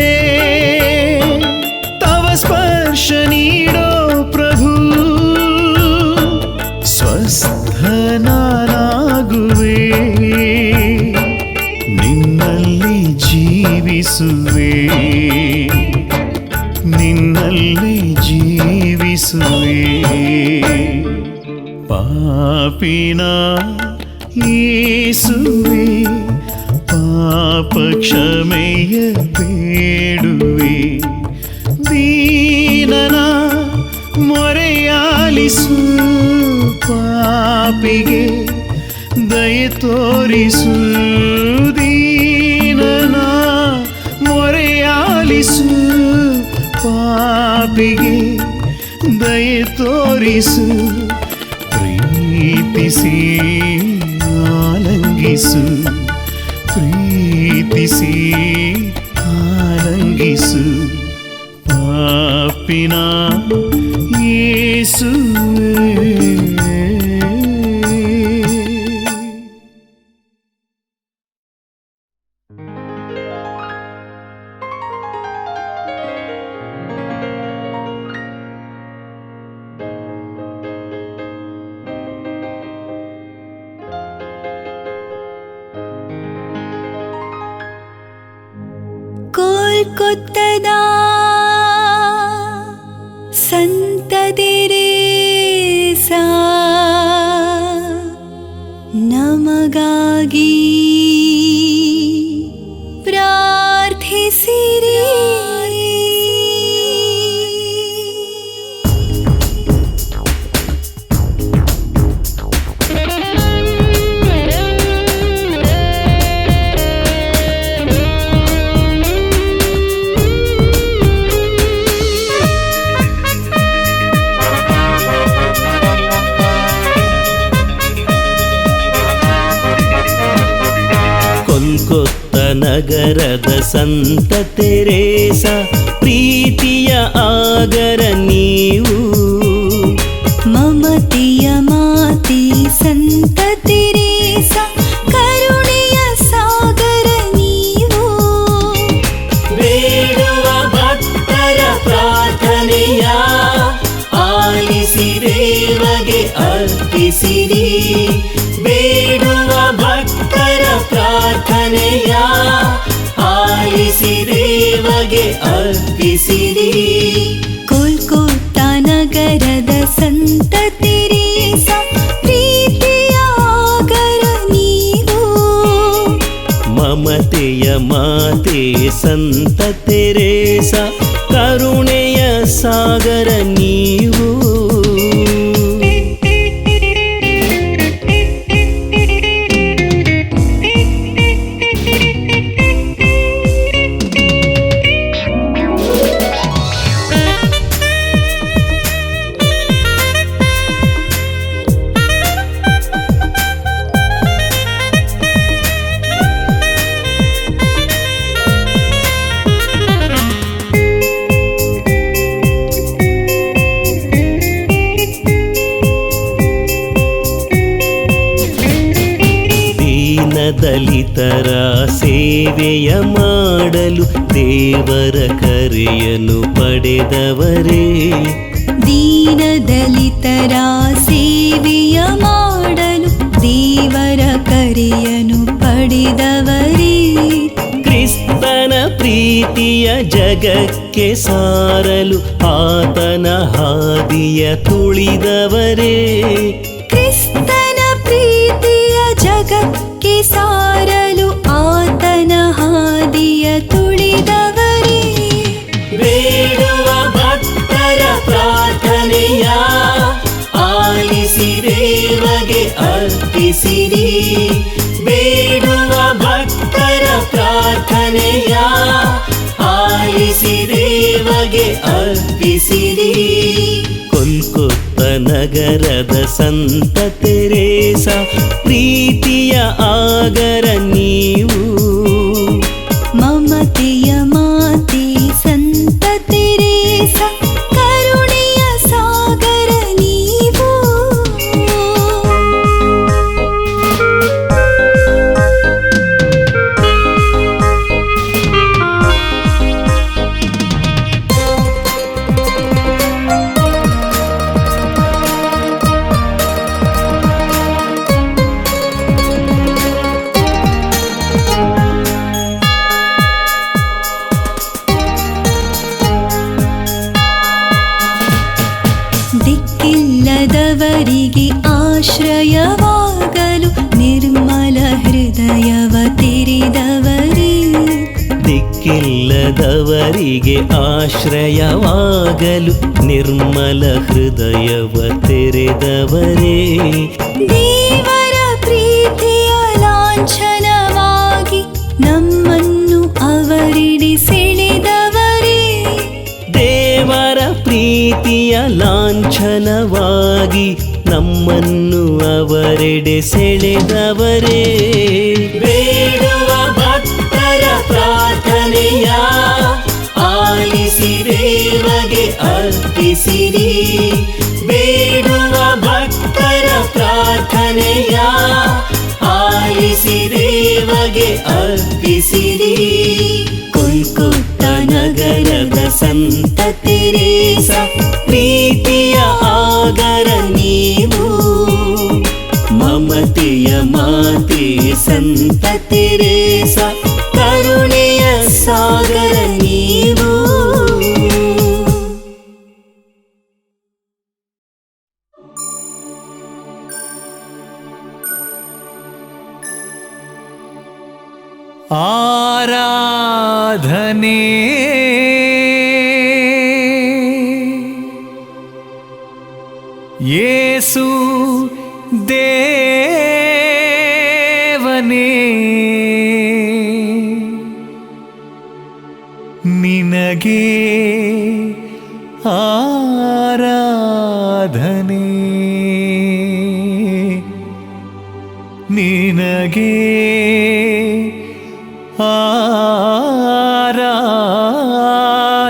ತವ ಸ್ಪರ್ಶ ನೀಡೋ ಪ್ರಭು, ಸ್ವಸ್ಥನಾಗುವೆ, ನಿನ್ನಲ್ಲಿ ಜೀವಿಸುವೆ, ನಿನ್ನಲ್ಲಿ ಜೀವಿಸುವೆ. ಪಾಪಿನ ಯೇಸುವೇ, ಪಾಪ ಕ್ಷಮೆಯ ಬೇಡುವೆ. ದೀನನ ಮೊರೆಯಾಲಿಸು, ಪಾಪಿಗೆ ದಯೆ ತೋರಿಸು. ದೀನನ ಮೊರೆಯಾಲಿಸು, ಪಾಪಿಗೆ ದಯೆ ತೋರಿಸು. ಪ್ರೀತಿಸಿ ಆಲಂಗಿಸು, ಪ್ರೀತಿಸಿ ಪ್ರೀತಿಸಿ ಆಲಂಗಿಸು ಪಾಪಿನ ಯೇಸುವೇ.
ಕೋಲ್ಕತ್ತಾದ ಸಂತ ತೆರೇಸಾ ನಮಗಾಗಿ ಪ್ರಾರ್ಥಿಸಿರಿ.
ಕೊಲ್ಕತ್ತ ನಗರದ ಸಂತ ತೆರೇಸಾ ಪ್ರೀತಿಯ ಆಗರ ನೀವು,
ಮಮತೆಯ ಮಾತೆ ಸಂತ ತೆರೇಸಾ ಕರುಣೆಯ ಸಾಗರ ನೀವು.
ಬೇಡುವ ಭಕ್ತರ ಪ್ರಾರ್ಥನೆಯ ಆಲಿಸಿ ದೇವಗೆ ಅರ್ಪಿಸಿರಿ. ಬೇಡುವ ಭಕ್ತರ ಪ್ರಾರ್ಥನೆಯ ಆಲಿಸಿ ದೇವಗೆ ಅರ್ಪಿಸಿರಿ.
ಕೋಲ್ಕತ್ತಾ ನಗರದ ಸಂತ ತೆರೇಸಾ ಪ್ರೀತಿಯ ಆಗರ ನೀವು,
ಮಮತೆಯ ಮಾತೆ ಸಂತ ತೆರೇಸಾ ಕರುಣೆಯ ಸಾಗರ ನೀವು. ದಲಿತರ ಸೇವೆಯ ಮಾಡಲು ದೇವರ ಕರೆಯನ್ನು ಪಡೆದವರೇ,
ದೀನ ದಲಿತರ ಸೇವೆಯ ಮಾಡಲು ದೇವರ ಕರೆಯನ್ನು ಪಡೆದವರೇ,
ಕ್ರಿಸ್ತನ ಪ್ರೀತಿಯ ಜಗಕ್ಕೆ ಸಾರಲು ಆತನ ಹಾದಿಯ ತುಳಿದವರೇ,
ಕ್ರಿಸ್ತನ ಪ್ರೀತಿಯ ಜಗಕ್ಕೆ ಸಾರಲು ಆತನ ಹಾದಿಯ ತುಳಿದವರೇ.
ಬೇಡುವ ಭಕ್ತರ ಪ್ರಾರ್ಥನೆಯ ಆಲಿಸಿ ದೇವಗೆ ಅರ್ಪಿಸಿರಿ. ಬೇಡುವ ಭಕ್ತರ ಪ್ರಾರ್ಥನೆಯ ಆಲಿಸಿ ದೇವಗೆ ಅರ್ಪಿಸಿರಿ. ಕೊಲ್ಕತ್ತ ನಗರದ ಸಂತ ತೆರೇಸಾ ಪ್ರೀತಿಯ ಆಗರ ನೀವು,
ಮಮತೆಯ ಮಾತೆ ಸಂತ ತೆರೇಸಾ ಕರುಣೆಯ ಸಾಗರ ನೀವು. ದಿಕ್ಕಿಲ್ಲದವರಿಗೆ ಆಶ್ರಯವಾಗಲು ನಿರ್ಮಲ ಹೃದಯವ ತೆರೆದವರೇ,
ದಿಕ್ಕಿಲ್ಲದವರಿಗೆ ಆಶ್ರಯವಾಗಲು ನಿರ್ಮಲ ಹೃದಯವ ತೆರೆದವರೇ,
ದೇವರ ಪ್ರೀತಿಯ ಲಾಂಛನವಾಗಿ ನಮ್ಮನ್ನು ಅವರೆಡೆ ಸೆಳೆದವರೇ,
ದೇವರ ಪ್ರೀತಿಯ ಲಾಂಛನವಾಗಿ ನಮ್ಮನ್ನು ಅವರೆಡೆ ಸೆಳೆದವರೇ. ಬೇಡುವ ಭಕ್ತರ ದೇವಗೆ ಅರ್ಪಿಸಿರಿ. ಬೇಡುವ ಭಕ್ತರ ಪ್ರಾರ್ಥನೆಯ ಆಲಿಸಿ ದೇವಗೆ ಅರ್ಪಿಸಿರಿ. ಕೊಲ್ಕತ್ತಾ ನಗರದ ಸಂತ ತೆರೇಸ ಪ್ರೀತಿಯ ಆಗರ ನೀವು. ಮಮತೆಯ ಮಾತೆ ಸಂತ ತೆರೇಸ ಕರುಣೆಯ ಸಾಗರ ನೀವು.
ಆರಾಧನೆ ಯೇಸು ದೇವನೇ ನಿನಗೆ ಆರಾಧನೆ, ನಿನಗೆ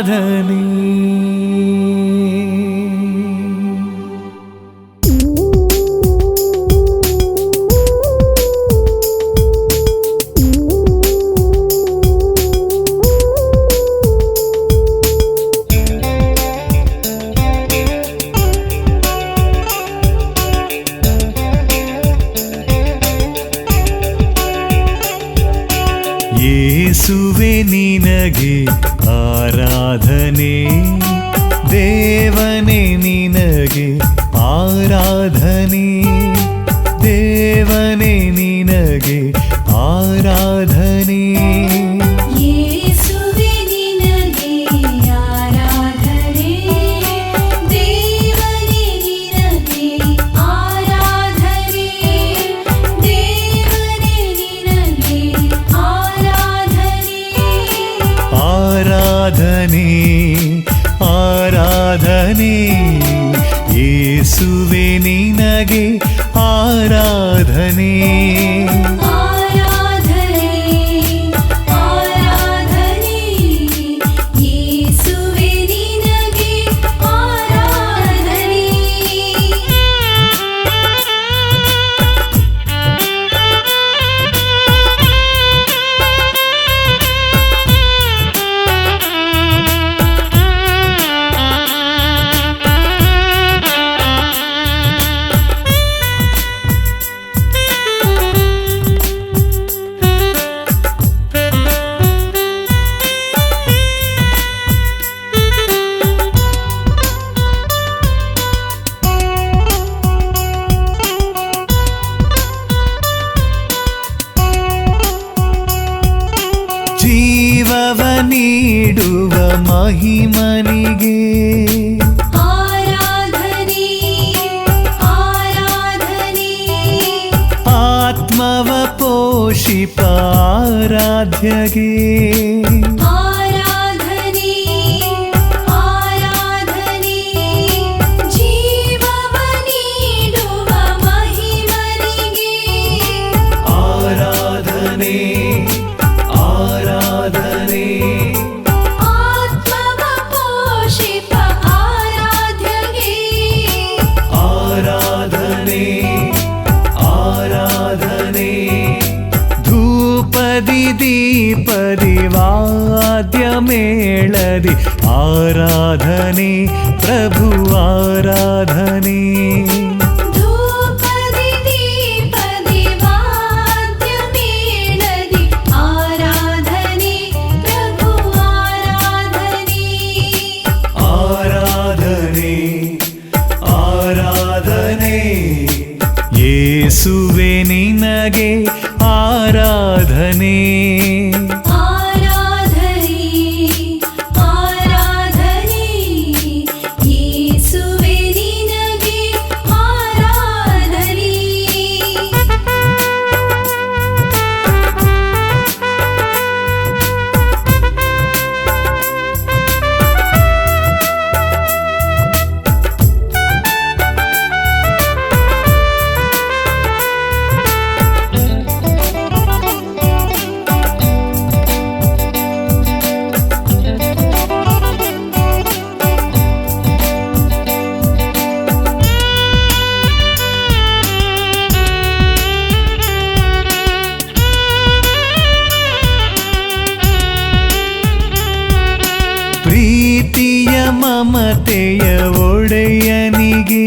ಆರಾಧನೆ. ಯೇಸುವೆ ನಿನಗೆ ಆರಾಧನೆ, ದೇವನೇ ನಿನಗೆ ಆರಾಧನೆ, ದೇವನೇ ನಿನಗೆ ಆರಾಧನೆ.
ಯೇಸುವೆ ನಿನಗೆ ಆರಾಧನೆ, ದೇವನೇ ನಿನಗೆ ಆರಾಧನೆ, ದೇವನೇ ನಿನಗೆ ಆರಾಧನೆ.
ಆರಾಧನೆ ಆರಾಧನೆ ಯೇಸುವೆ ನಿನಗೆ ಆರಾಧನೆ.
ಆರಾಧನೆ ಆರಾಧನೆ ಯೇಸುವೆ ನಿನಗೆ ಆರಾಧನೆ.
ಜೀವವ ನೀಡುವ ಮಹಿಮನಿಗೆ
ಆರಾಧನೆ ಆರಾಧನೆ
ಆತ್ಮವ ಪೋಷಿಪ ಆರಾಧ್ಯಗೆ.
ಆರಾಧನೆ ಆರಾಧನೆ ಜೀವವ ನೀಡುವ ಮಹಿಮನಿಗೆ.
ಆರಾಧನೆ ಆರಾಧನೆ
ಆತ್ಮವ ಪೋಷಿಪ ಆರಾಧ್ಯಗೆ.
ಆರಾಧನೆ ಆರಾಧನೆ ಧೂಪದಿ ದೀಪದಿ ವಾದ್ಯ ಮೇಳದಿ ಆರಾಧನೆ ಪ್ರಭು ಆರಾಧನೆ.
ಧೂಪದಿ ದೀಪದಿ ವಾದ್ಯ ಮೇಳದಿ ಆರಾಧನೆ ಪ್ರಭು ಆರಾಧನೆ.
ಆರಾಧನೆ ಆರಾಧನೆ ಯೇಸುವೆ ನಿನಗೆ ಆರಾಧನೆ.
ಆರಾಧನೆ ಆರಾಧನೆ ಯೇಸುವೆ ನಿನಗೆ
ಮಮತೆಯ ಒಡೆಯನಿಗೆ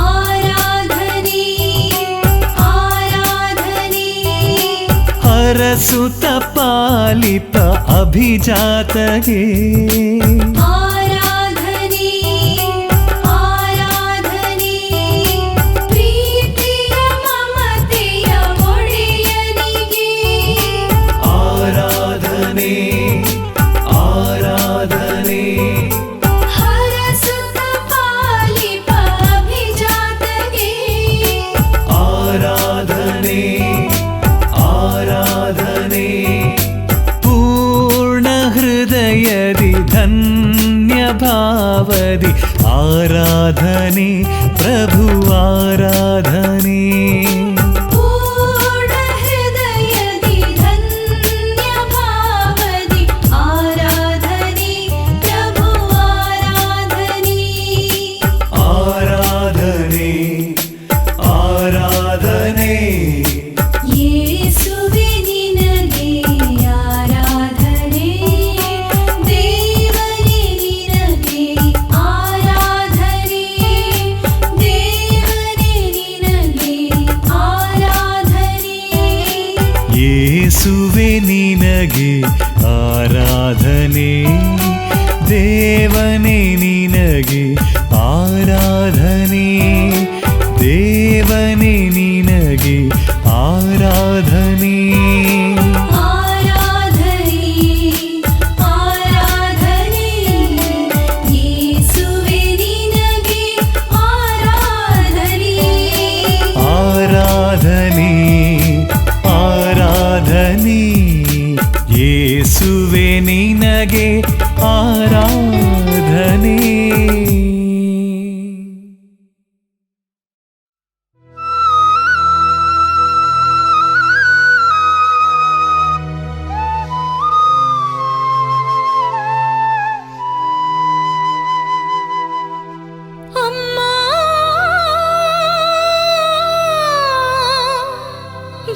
ಆರಾಧನೆ ಆರಾಧನೆ
ಹರಸುತ ಪಾಲಿಪ ಅಭಿಜಾತಗೆ
ಆರಾಧನೆ ಆರಾಧನೆ ಪ್ರೀತಿಯ ಮಮತೆಯ ಒಡೆಯನಿಗೆ
ಆರಾಧನೆ ಆರಾಧನೆ
ಹರಸುತ ಪಾಲಿಪ ಅಭಿಜಾತಗೆ
ಆರಾಧನೆ ಆರಾಧನೆ ಪೂರ್ಣ ಹೃದಯದಿ ಧನ್ಯ ಭಾವದಿ ಆರಾಧನೆ ಪ್ರಭು ಆರಾಧನೆ
ಪೂರ್ಣ ಹೃದಯದಿ ಧನ್ಯ ಭಾವದಿ ಆರಾಧನೆ ಪ್ರಭು ಆರಾಧನೆ
ಆರಾಧನೆ ಆರಾಧನೆ
ಯೇಸುವೆ ನಿನಗೆ ಆರಾಧನೆ ದೇವರೇ ನಿನಗೆ ಆರಾಧನೆ ದೇವರೇ ನಿನಗೆ ಆರಾಧನೆ
ಯೇಸುವೆ ನಿನಗೆ ಆರಾಧನೆ ದೇವನೇ ನಿನಗೆ ಆರಾಧನೆ ದೇವನೇ ನಿನಗೆ ಆರಾಧನೆ
ಆರಾಧನೆ ಆರಾಧನೆ ಯೇಸುವೆ ನಿನಗೆ ಆರಾಧನೆ
ಆರಾಧನೆ ಆರಾಧನೆ ಯೇಸುವೆ ನಿನಗೆ ಆರಾಧನೆ
ಅಮ್ಮ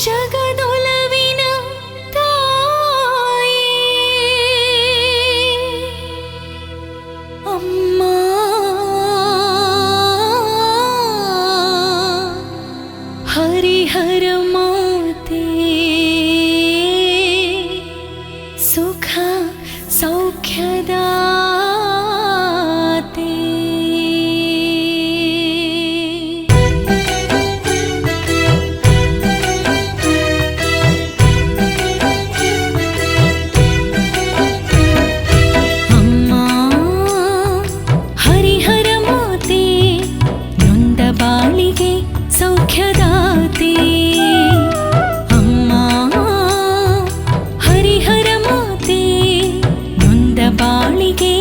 ಜಗದೊಲವಿನ ತಾಯಿ ಅಮ್ಮ ಹರಿಹರ ಮಾತೆ ಸುಖ ಸೌಖ್ಯದಾತೆ ಅಮ್ಮ ಹರಿಹರ ಮಾತೆ ನೊಂದ ಬಾಳಿಗೆ ಸೌಖ್ಯದಾತೆ ಅಮ್ಮ ಹರಿಹರ ಮಾತೆ ನೊಂದ ಬಾಳಿಗೆ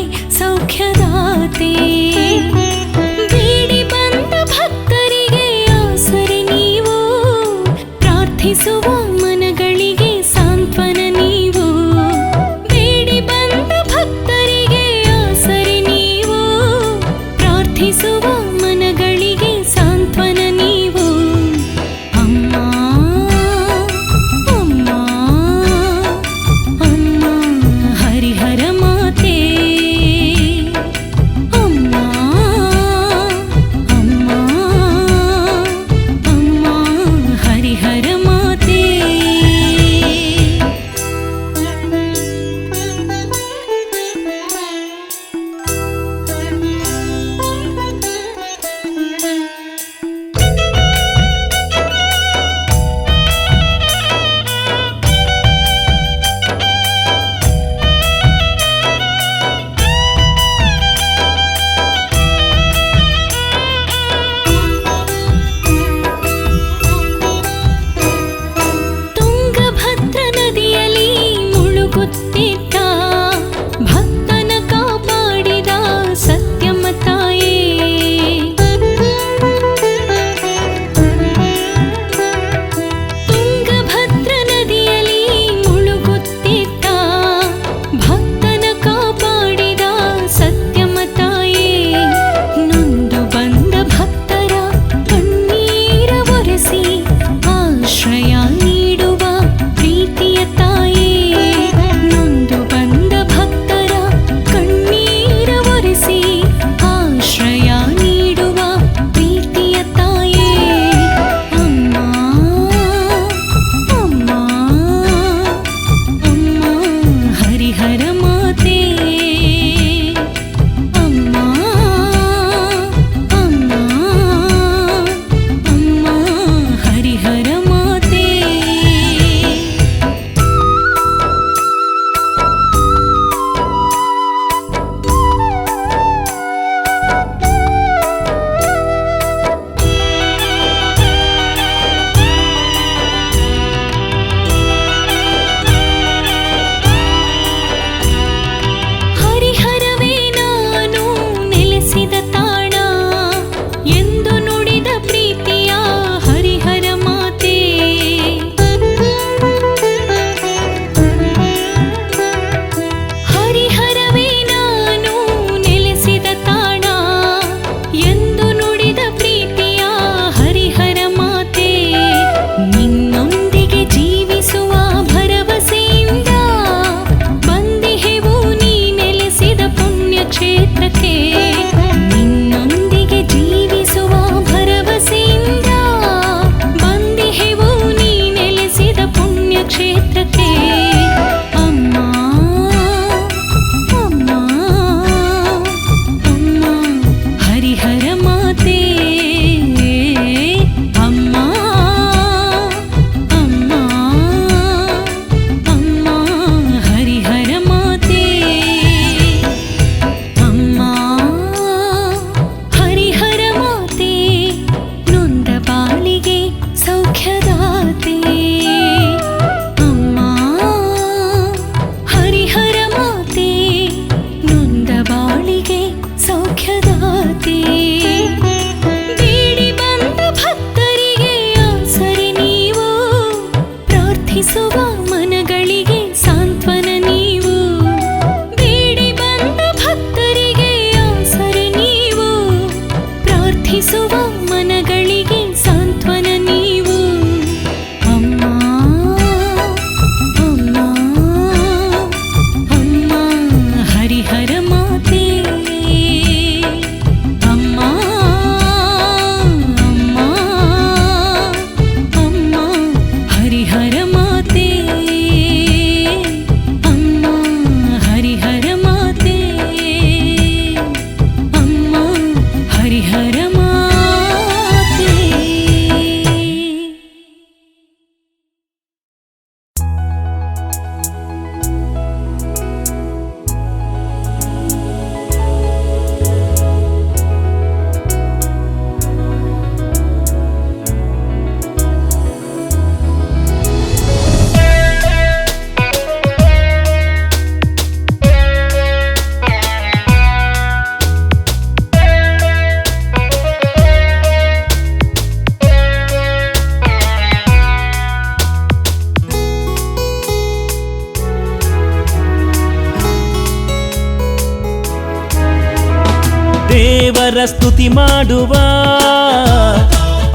ದೇವರ ಸ್ತುತಿ ಮಾಡುವ,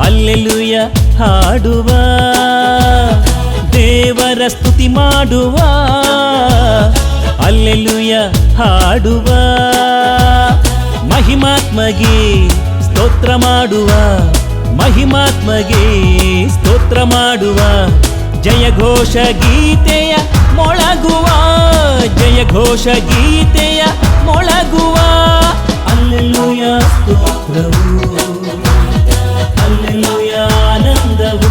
ಅಲ್ಲೆಲುಯ ಹಾಡುವ, ದೇವರ ಸ್ತುತಿ ಮಾಡುವ, ಅಲ್ಲೆಲುಯ ಹಾಡುವ, ಮಹಿಮಾತ್ಮಗೆ ಸ್ತೋತ್ರ ಮಾಡುವ, ಮಹಿಮಾತ್ಮಗೆ ಸ್ತೋತ್ರ ಮಾಡುವ, ಜಯಘೋಷ ಗೀತೆಯ ಮೊಳಗುವ, ಜಯಘೋಷ ಗೀತೆಯ ಮೊಳಗುವ, ಅಲ್ಲೆಲೂಯ ಸ್ತೋತ್ರವು, ಅಲ್ಲೆಲೂಯ ಆನಂದವು,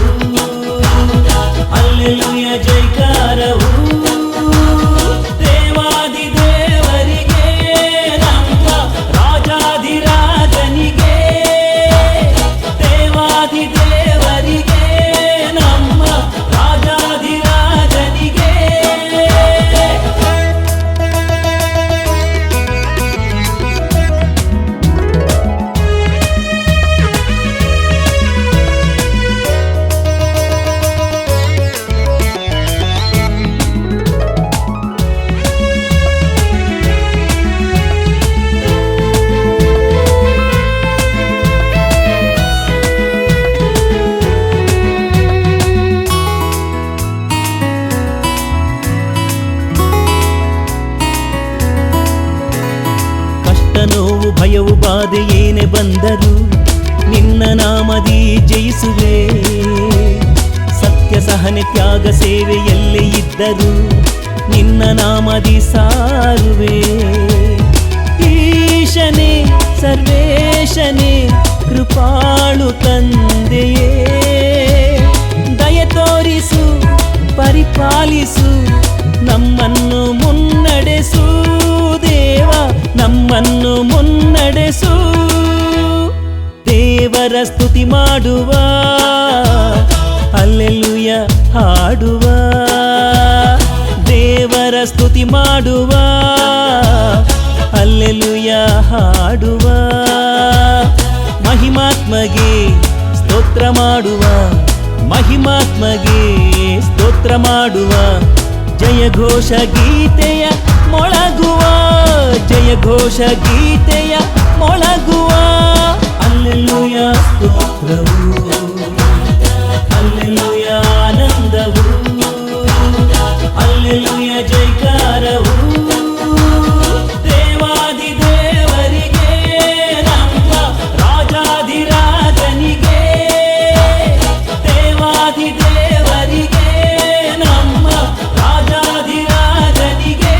ಅಲ್ಲೆಲೂಯ ಜೈಕಾರವು, ದೇವಾದಿ ದೇವರಿಗೆ ನಮ್ಮ ರಾಜಾಧಿರಾಜನಿಗೆ, ದೇವಾದಿ ದೇವರಿಗೆ ನಮ್ಮ ರಾಜಾಧಿರಾಜನಿಗೆ. ನೋವು ಭಯವು ಬಾಧೆ ಏನೇ ಬಂದರು ನಿನ್ನ ನಾಮದಿ ಜಯಿಸುವೆ, ಸತ್ಯ ಸಹನೆ ತ್ಯಾಗ ಸೇವೆ ಎಲ್ಲೇ ಇದ್ದರು ನಿನ್ನ ನಾಮದಿ ಸಾರುವೆ. ಈಶನೇ ಸರ್ವೇಶನೇ ಕೃಪಾಳು ತಂದೆಯೇ, ದಯ ತೋರಿಸು ಪರಿಪಾಲಿಸು, ನಮ್ಮನ್ನು ಮುನ್ನಡೆಸು ದೇವ, ನಮ್ಮನ್ನು ಮುನ್ನಡೆಸು. ದೇವರ ಸ್ತುತಿ ಮಾಡುವ, ಅಲ್ಲೆಲೂಯ ಹಾಡುವ, ದೇವರ ಸ್ತುತಿ ಮಾಡುವ, ಅಲ್ಲೆಲೂಯ ಹಾಡುವ, ಮಹಿಮಾತ್ಮಗೆ ಸ್ತೋತ್ರ ಮಾಡುವ, ಮಹಿಮಾತ್ಮಗೆ ಸ್ತೋತ್ರ ಮಾಡುವ, ಜಯಘೋಷ ಗೀತೆಯ ಮೊಳಗುವ, ಜಯಘೋಷ ಗೀತೆಯ ಮೊಳಗುವ, ಅಲ್ಲೆಲೂಯ ಸ್ತೋತ್ರವು, ಅಲ್ಲೆಲೂಯ ಆನಂದವು, ಅಲ್ಲೆಲೂಯ ಜೈಕಾರವು, ದೇವಾದಿ ದೇವರಿಗೆ ನಮ್ಮ ರಾಜಾಧಿರಾಜನಿಗೆ, ದೇವಾದಿ ದೇವರಿಗೆ ನಮ್ಮ ರಾಜಾಧಿರಾಜನಿಗೆ.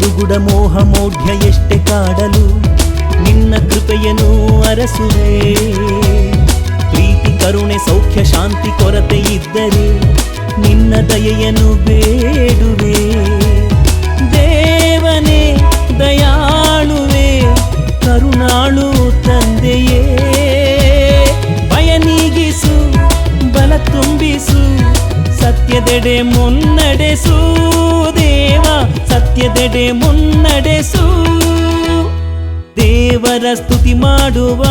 ದುಗುಡ ಮೋಹ ಮೌಢ್ಯ ಎಷ್ಟೇ ಕಾಡಲು ನಿನ್ನ ಕೃಪೆಯನ್ನು ಅರಸುವೆ, ಪ್ರೀತಿ ಕರುಣೆ ಸೌಖ್ಯ ಶಾಂತಿ ಕೊರತೆ ಇದ್ದರೆ ನಿನ್ನ ದಯೆಯನ್ನು ಬೇಡುವೆ. ದೇವನೇ ದಯಾಳುವೆ ಕರುಣಾಳು ತಂದೆಯೇ, ಭಯ ನೀಗಿಸು ಬಲ ತುಂಬಿಸು, ಸತ್ಯದೆಡೆ ಮುನ್ನಡೆಸು ದೇವ, ಸತ್ಯದೆಡೆ ಮುನ್ನಡೆಸು. ದೇವರ ಸ್ತುತಿ ಮಾಡುವ,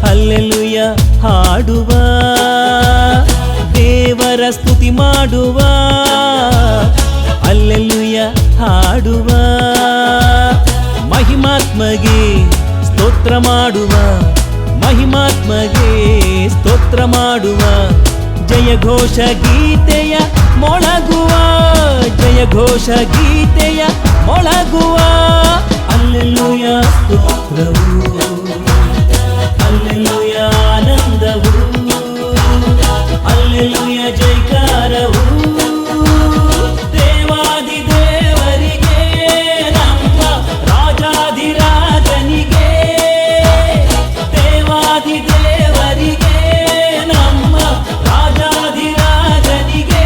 ಅಲ್ಲೆಲೂಯ ಹಾಡುವ, ದೇವರ ಸ್ತುತಿ ಮಾಡುವ, ಅಲ್ಲೆಲೂಯ ಹಾಡುವ, ಮಹಿಮಾತ್ಮಗೆ ಸ್ತೋತ್ರ ಮಾಡುವ, ಮಹಿಮಾತ್ಮಗೆ ಸ್ತೋತ್ರ ಮಾಡುವ, ಜಯಘೋಷ ಗೀತೆಯ ಮೊಳಗುವ, ಜಯಘೋಷ ಗೀತೆಯ ಮೊಳಗುವ, ಅಲ್ಲೆಲೂಯ ಸ್ತೋತ್ರವು, ಅಲ್ಲೆಲೂಯ ಆನಂದವು, ಅಲ್ಲೆಲೂಯ ಜೈಕಾರವು, ದೇವಾದಿ ದೇವರಿಗೆ ನಮ್ಮ ರಾಜಾಧಿರಾಜನಿಗೆ, ದೇವಾದಿ ದೇವರಿಗೆ ನಮ್ಮ ರಾಜಾಧಿರಾಜನಿಗೆ.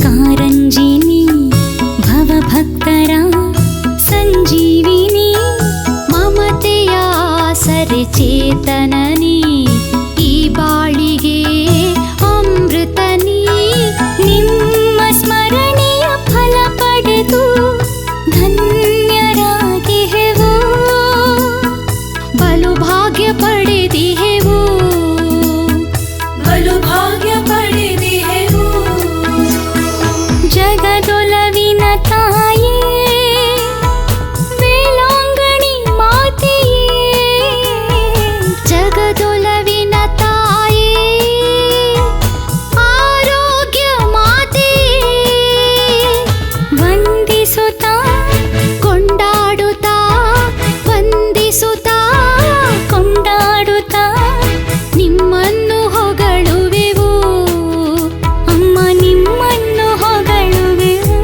ಕಾರಂಜಿನಿ ಭವಭಕ್ತರ ಸಂಜೀವಿನಿ ಮಮತೆಯ ಸರೆ ಚೇತನನಿ ಈ ಬಾಳಿಗೆ ಅಮೃತನಿ ನಿಮ್ಮ ಸ್ಮರಣೆಯ ಫಲ ಪಡೆದು ಧನ್ಯರಾಗಿಹೆವು ಬಲು ಭಾಗ್ಯ ಪಡೆದಿಹೆವು
ಬಲು ಭಾಗ್ಯ ಪಡೆದಿಹೆವು
ಜಗದೊಲವಿನ ತಾಯೇ ವೇಲಾಂಗಣಿ ಮಾತೆಯೇ ಜಗದೊಲವಿನ ತಾಯೇ ಆರೋಗ್ಯ ಮಾತೆಯೇ ವಂದಿಸುತ್ತಾ ಕೊಂಡಾಡುತ್ತಾ ವಂದಿಸುತ್ತಾ ಕೊಂಡಾಡುತ್ತಾ ನಿಮ್ಮನ್ನು ಹೊಗಳುವೆವು ಅಮ್ಮ ನಿಮ್ಮನ್ನು ಹೊಗಳುವೆವು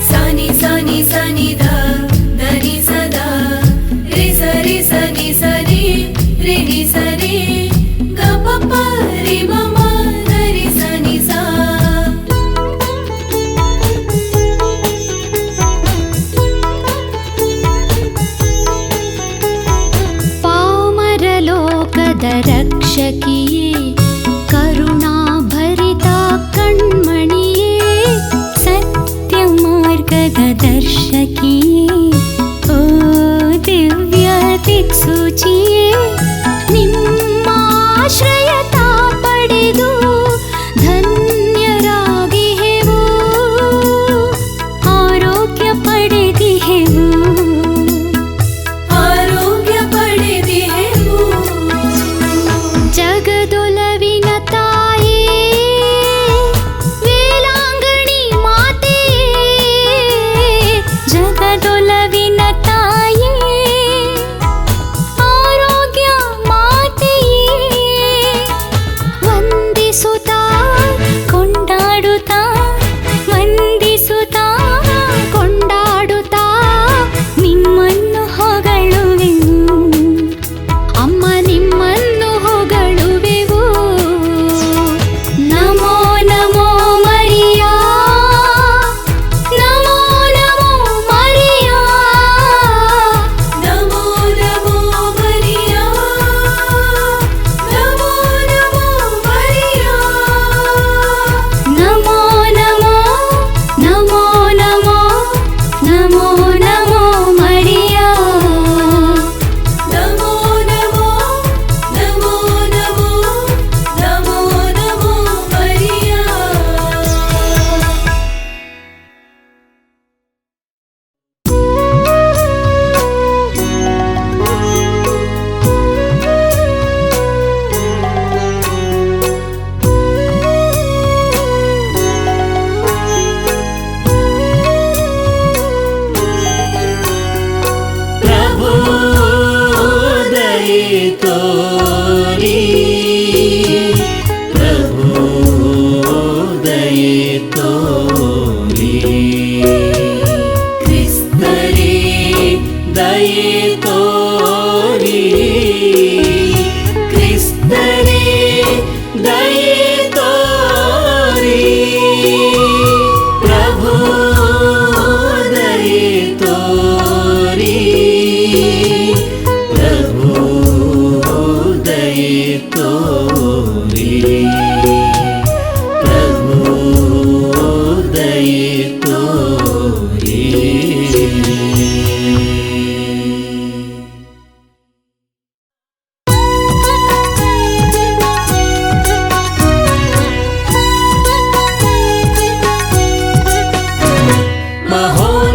ಸನಿ ಸನಿ ಸನಿ ಧ ಧನಿ ಸದಾ ರಿ ಸರಿ ಸನಿ ಸರಿ ರಿ ನಿ ಸರಿ ಗ ಪ ಪ ರಿ ಮ ಮ ಧರಿ ಸನಿ ಸಾ
ಪಾಮರ ಲೋಕದ ರಕ್ಷಕಿಯೇ ಕರುಣಾಭರಿತ ಕಣ್ಮಣಿಯೇ ಸತ್ಯ ಮಾರ್ಗದ ದರ್ಶಕಿಯೇ ಓ ದಿವ್ಯ ದಿಕ್ಸೂಚಿಯೇ ನಿಮ್ಮ ಆಶ್ರಯತ ಪಡೆದು ಧನ್ಯರಾಗಿಹೆವು ಆರೋಗ್ಯ ಪಡೆದಿಹೆವು
ಆರೋಗ್ಯ ಪಡೆದಿಹೆವು
ಜಗದೊಲವಿನ ತಾಯೇ ವೇಲಾಂಗಣಿ ಮಾತೆಯೇ ಜಗದೊಲವಿನ ತಾಯೇ ಆರೋಗ್ಯ ಮಾತೆಯೇ ವಂದಿಸುತ್ತಾ ಕೊಂಡಾಡುತ್ತಾ ವಂದಿಸುತ್ತಾ ಕೊಂಡಾಡುತ್ತಾ ನಿಮ್ಮನ್ನು ಹೊಗಳುವೆವು ಅಮ್ಮ ನಿಮ್ಮನ್ನು ಹೊಗಳುವೆವು ನಮೋ ನಮೋ ಮರಿಯಾ ನಮೋ ನಮೋ ಮರಿಯಾ
ನಮೋ ನಮೋ ಮರಿಯಾ ನಮೋ ನಮೋ ಮರಿಯಾ
ನಮೋ ನಮೋ ನಮೋ ನಮೋ ನಮೋ ನಮೋ ಮರಿಯಾ
ನಮೋ ನಮೋ ನಮೋ ನಮೋ ನಮೋ ನಮೋ ಮರಿಯಾ
ಪ್ರಭು ದಯೆ ತೋರಿ ಪ್ರಭು ದಯೆ ತೋರಿ ಕ್ರಿಸ್ತರೇ ದಯೆ ತೋರಿ ಕ್ರಿಸ್ತರೇ ದಯೆ ತೋರಿ ಪ್ರಭು ದಯೆ ತೋರಿ ಪ್ರಭು ದಯೆ ತೋರಿ ಪ್ರಭು ದಯೆ ತೋರಿ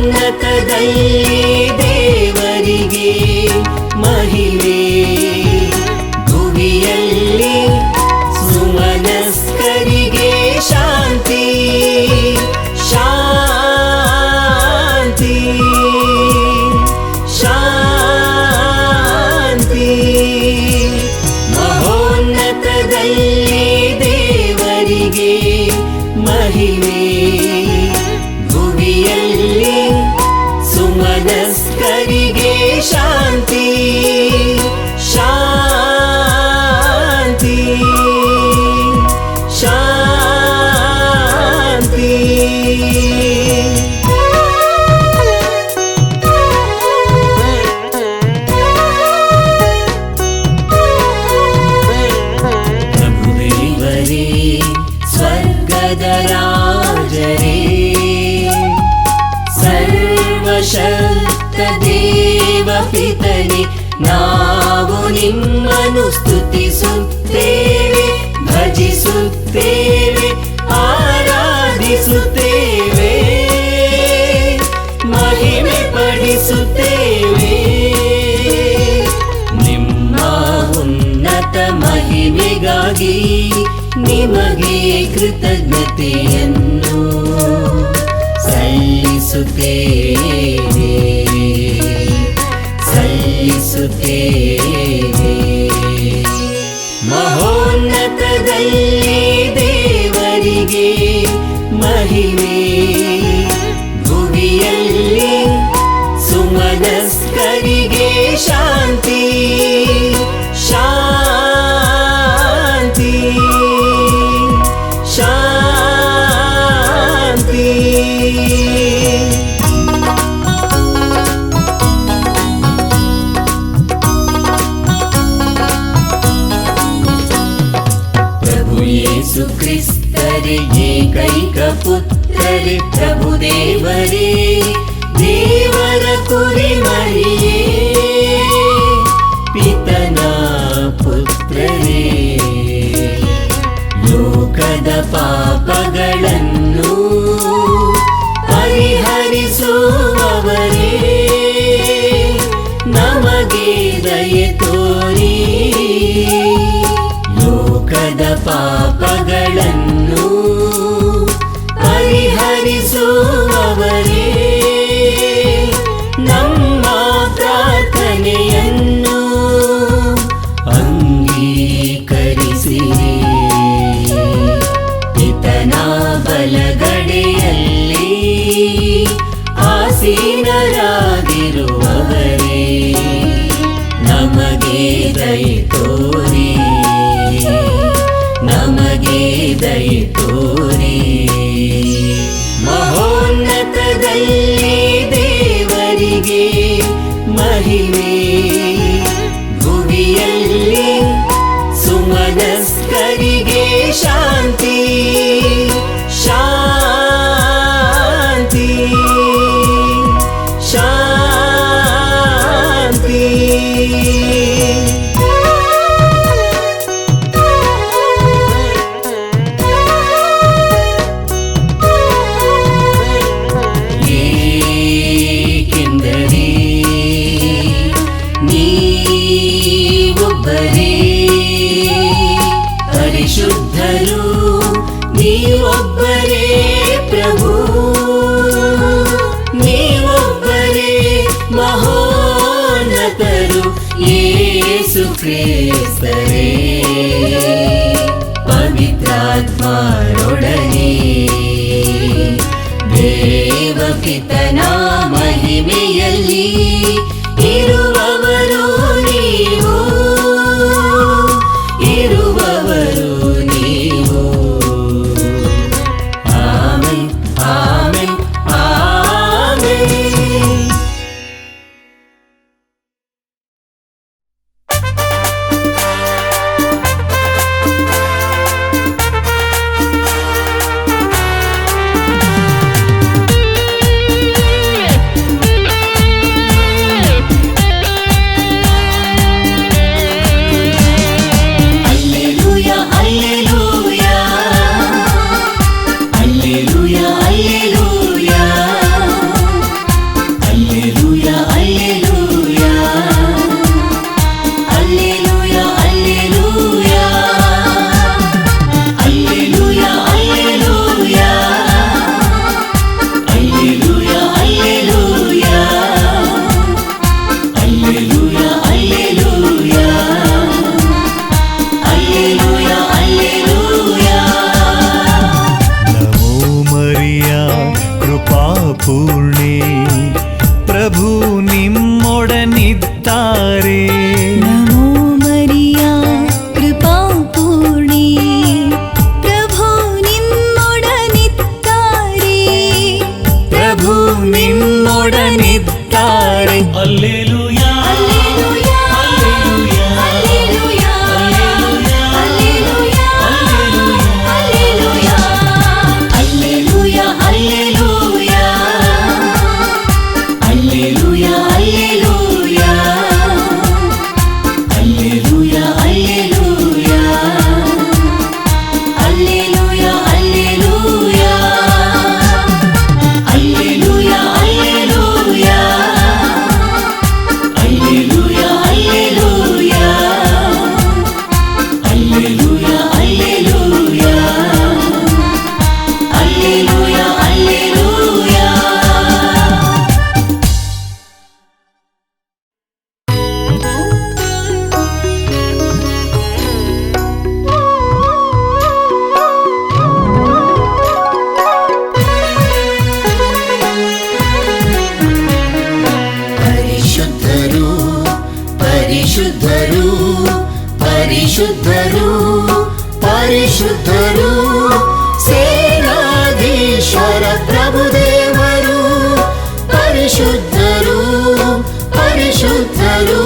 ಮಹೋನ್ನತದಲ್ಲಿ ದೇವರಿಗೆ ಮಹಿಮೆ ಭುವಿಯಲ್ಲಿ ಸುಮನಸ್ಕರಿಗೆ ಶಾಂತಿ ಶಾಂತಿ ಶಾಂತಿ ಮಹೋನ್ನತದಲ್ಲಿ ದೇವರಿಗೆ ಮಹಿಮೆ ಭುವಿಯ ಲೋಕದ ರಾಜರೇ, ಸರ್ವಶಕ್ತ ದೇವ ಪಿತನೆ, ನಾವು ನಿಮ್ಮನ್ನು ಸ್ತುತಿಸುತ್ತೇವೆ, ಭಜಿಸುತ್ತೇವೆ, ಆರಾಧಿಸುತ್ತೇವೆ, ಮಹಿಮೆ ಪಡಿಸುತ್ತೇವೆ. ನಿಮ್ಮ ಉನ್ನತ ಮಹಿಮೆಗಾಗಿ ನಿಮಗೆ ಕೃತಜ್ಞತೆಯನ್ನು ಸಲ್ಲಿಸುತ್ತೇವೆ, ಸಲ್ಲಿಸುತ್ತೇವೆ. ಮಹೋನ್ನತದಲ್ಲಿ ದೇವರಿಗೆ ಮಹಿಮೆ, ಭುವಿಯಲ್ಲಿ ಸುಮನಸ್ಕರಿಗೆ ಶಾಂತಿ, ಶಾಂತಿ, ಶಾಂತಿ. ಪ್ರಭು ಯೇಸು ಕ್ರಿಸ್ತರೇ, ಏಕೈಕ ಪುತ್ರರೇ, ಪ್ರಭು ದೇವರೇ, ದೇವರ ಕುರಿಮರಿಯೇ, ಪಿತನ ಪುತ್ರರೇ, ಲೋಕದ ಪಾಪಗಳನ್ನು ಪರಿಹರಿಸುವವರೇ, ನಮಗೆ ದಯೆ ತೋರಿ, ಲೋಕದ ಪಾಪಗಳನ್ನು ಪರಿಹರಿಸುವವರೇ, ನಮ್ಮ ಪ್ರಾರ್ಥನೆಯನ್ನು ಅಂಗೀಕರಿಸಿರಿ. ಪಿತನ ಬಲಗಡೆಯಲ್ಲಿ ಆಸೀನರಾಗಿರುವವರೇ, ನಮಗೆ ದಯೆ ತೋರಿ, ನಮಗೆ ದಯೆ ತೋರಿ. ಮಹೋನ್ನತದಲ್ಲಿ ದೇವರಿಗೆ ಮಹಿಮೆ, ಭುವಿಯಲ್ಲಿ ಸುಮನಸ್ಕರಿಗೆ ಶಾಂತಿ, ಶಾಂತಿ, ಶಾಂತಿ. ಏಕೆಂದರೆ ನೀವೊಬ್ಬರೇ ಪರಿಶುದ್ಧರು, ನೀವೊಬ್ಬರೇ ಪ್ರಭು, ನೀವೊಬ್ಬರೇ ಮಹೋನ್ನತರು, ಯೇಸು ಕ್ರಿಸ್ತರೇ, ಪವಿತ್ರಾತ್ಮರೊಡನೆ ದೇವಪಿತನ ಮಹಿಮೆಯಲ್ಲಿ ಇರುವವರು ನೀವು, ಇರುವವರು ನೀವು. Amen, amen, amen. ಪರಿಶುದ್ಧರು ಪರಿಶುದ್ಧರು ಸೇನಾಧೀಶ್ವರ ಪ್ರಭುದೇವರು ಪರಿಶುದ್ಧರು ಪರಿಶುದ್ಧರು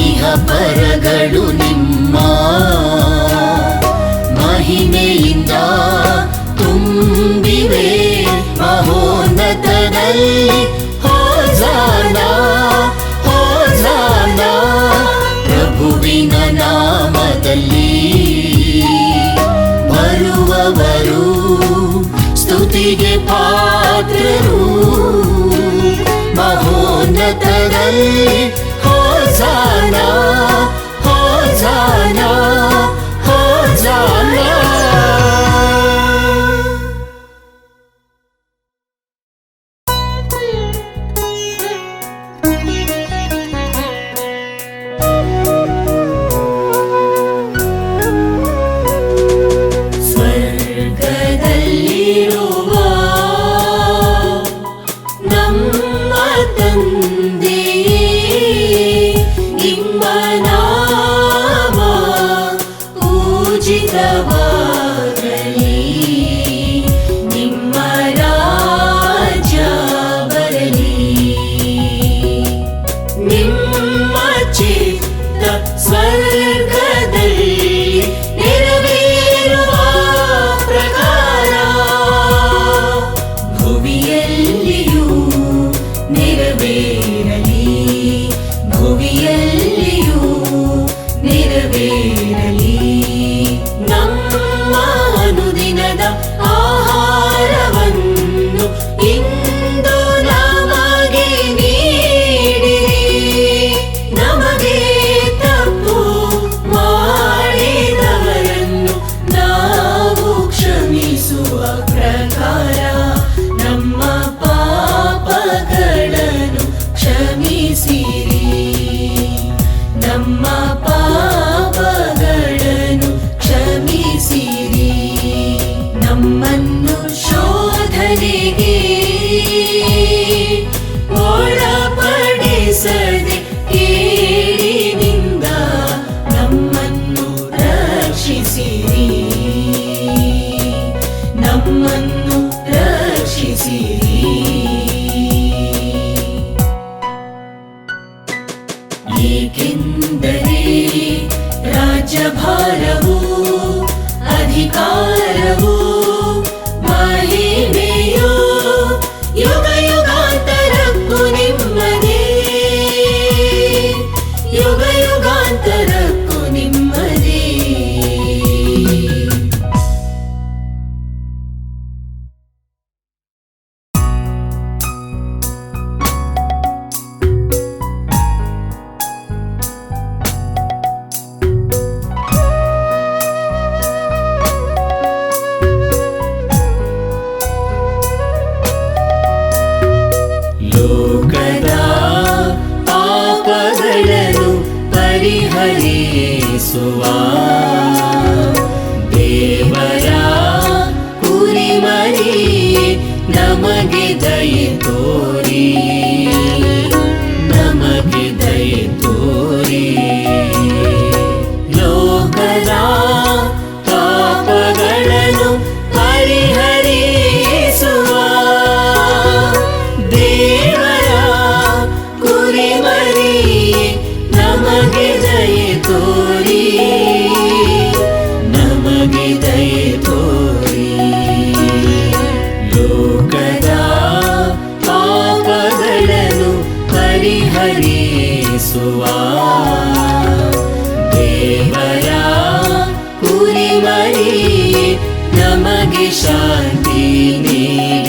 ಇಹ ಪರಗಳು ನಿಮ್ಮ ಮಹಿಮೆಯಿಂದ ತುಂಬಿವೆ ಮಹೋನ್ನತದಲ್ಲಿ ಹೋಜಾನ ಹೋಜಾನ ಪ್ರಭುವಿನ ನಾಮದಲ್ಲಿ ಬರುವವರು ಸ್ತುತಿಗೆ ಪಾತ್ರರು ಮಹೋನ್ನತದಲ್ಲಿ ಹೋಜಾನ ಹೋಜಾನ ಹೋಜಾನ.
ಸ್ವರ್ಗದಲ್ಲಿರುವ ನಮ್ಮ ತಂದೆಯೇ, ನಿಮ್ಮ ನಾಮ ಪೂಜಿತವಾಗಲಿ, ನಿಮ್ಮ ರಾಜ್ಯ ಬರಲಿ, ನಿಮ್ಮ ಚಿತ್ತ ಸ್ವರ್ಗದಲ್ಲಿ ನೆರವೇರುವ ಪ್ರಕಾರ ಭುವಿಯಲ್ಲಿಯೂ ನೆರವೇರಲಿ, ಭುವಿಯಲ್ಲಿಯೂ ನೆರವೇರಲಿ. ನಮ್ಮ ಅನುದಿನದ ಆಹಾರವನ್ನು ಇಂದು ನಮಗೆ ನೀಡಿರಿ, ನಮಗೆ ತಪ್ಪು ಮಾಡಿದವರನ್ನು ನಾವು ಕ್ಷಮಿಸುವ ಪ್ರಕಾರ ನಮ್ಮ ಪಾಪಗಳನ್ನು ಕ್ಷಮಿಸಿರಿ, ನಮ್ಮ ಪಾಪಗಳನ್ನು ಕ್ಷಮಿಸಿರಿ. ನಮ್ಮನ್ನು ಶೋಧನೆಗೆ ಒಳಪಡಿಸದೆ ಕೇಡಿನಿಂದ ನಮ್ಮನ್ನು ರಕ್ಷಿಸಿರಿ, ನಮ್ಮನ್ನು ರಕ್ಷಿಸಿರಿ. ಏಕೆಂದರೆ ರಾಜ್ಯಭಾರವು ಅಧಿಕಾರವು ಮಹಿಮೆಯು ಯುಗ ಯುಗಾಂತರಕ್ಕೂ ನಿಮ್ಮದೇ, ಯುಗ ಯುಗಾಂತರಕ್ಕೂ ನಿಮ್ಮದೇ. ಲೋಕದ ಪಾಪಗಳನ್ನು ಪರಿಹರಿಸುವ ದೇವರ ಕುರಿಮರಿ ನಮಗೆ ದಯೆ ತೋರಿ, ನಮಗೆ ದಯೆ ತೋರಿ. ಲೋಕದ ಪಾಪಗಳನ್ನು ಪರಿಹರಿಸುವ ದೇವರ ಕುರಿಮರಿ ನಮಗೆ ದಯೆ ತೋರಿ, ನಮಗೆ ದಯೆ ತೋರಿ. ಲೋಕದ ಪಾಪಗಳನ್ನು ಪರಿಹರಿಸುವ ದೇವರ ಕುರಿಮರಿ ನಮಗೆ ಶಾಂತಿ ನೀಡಿ.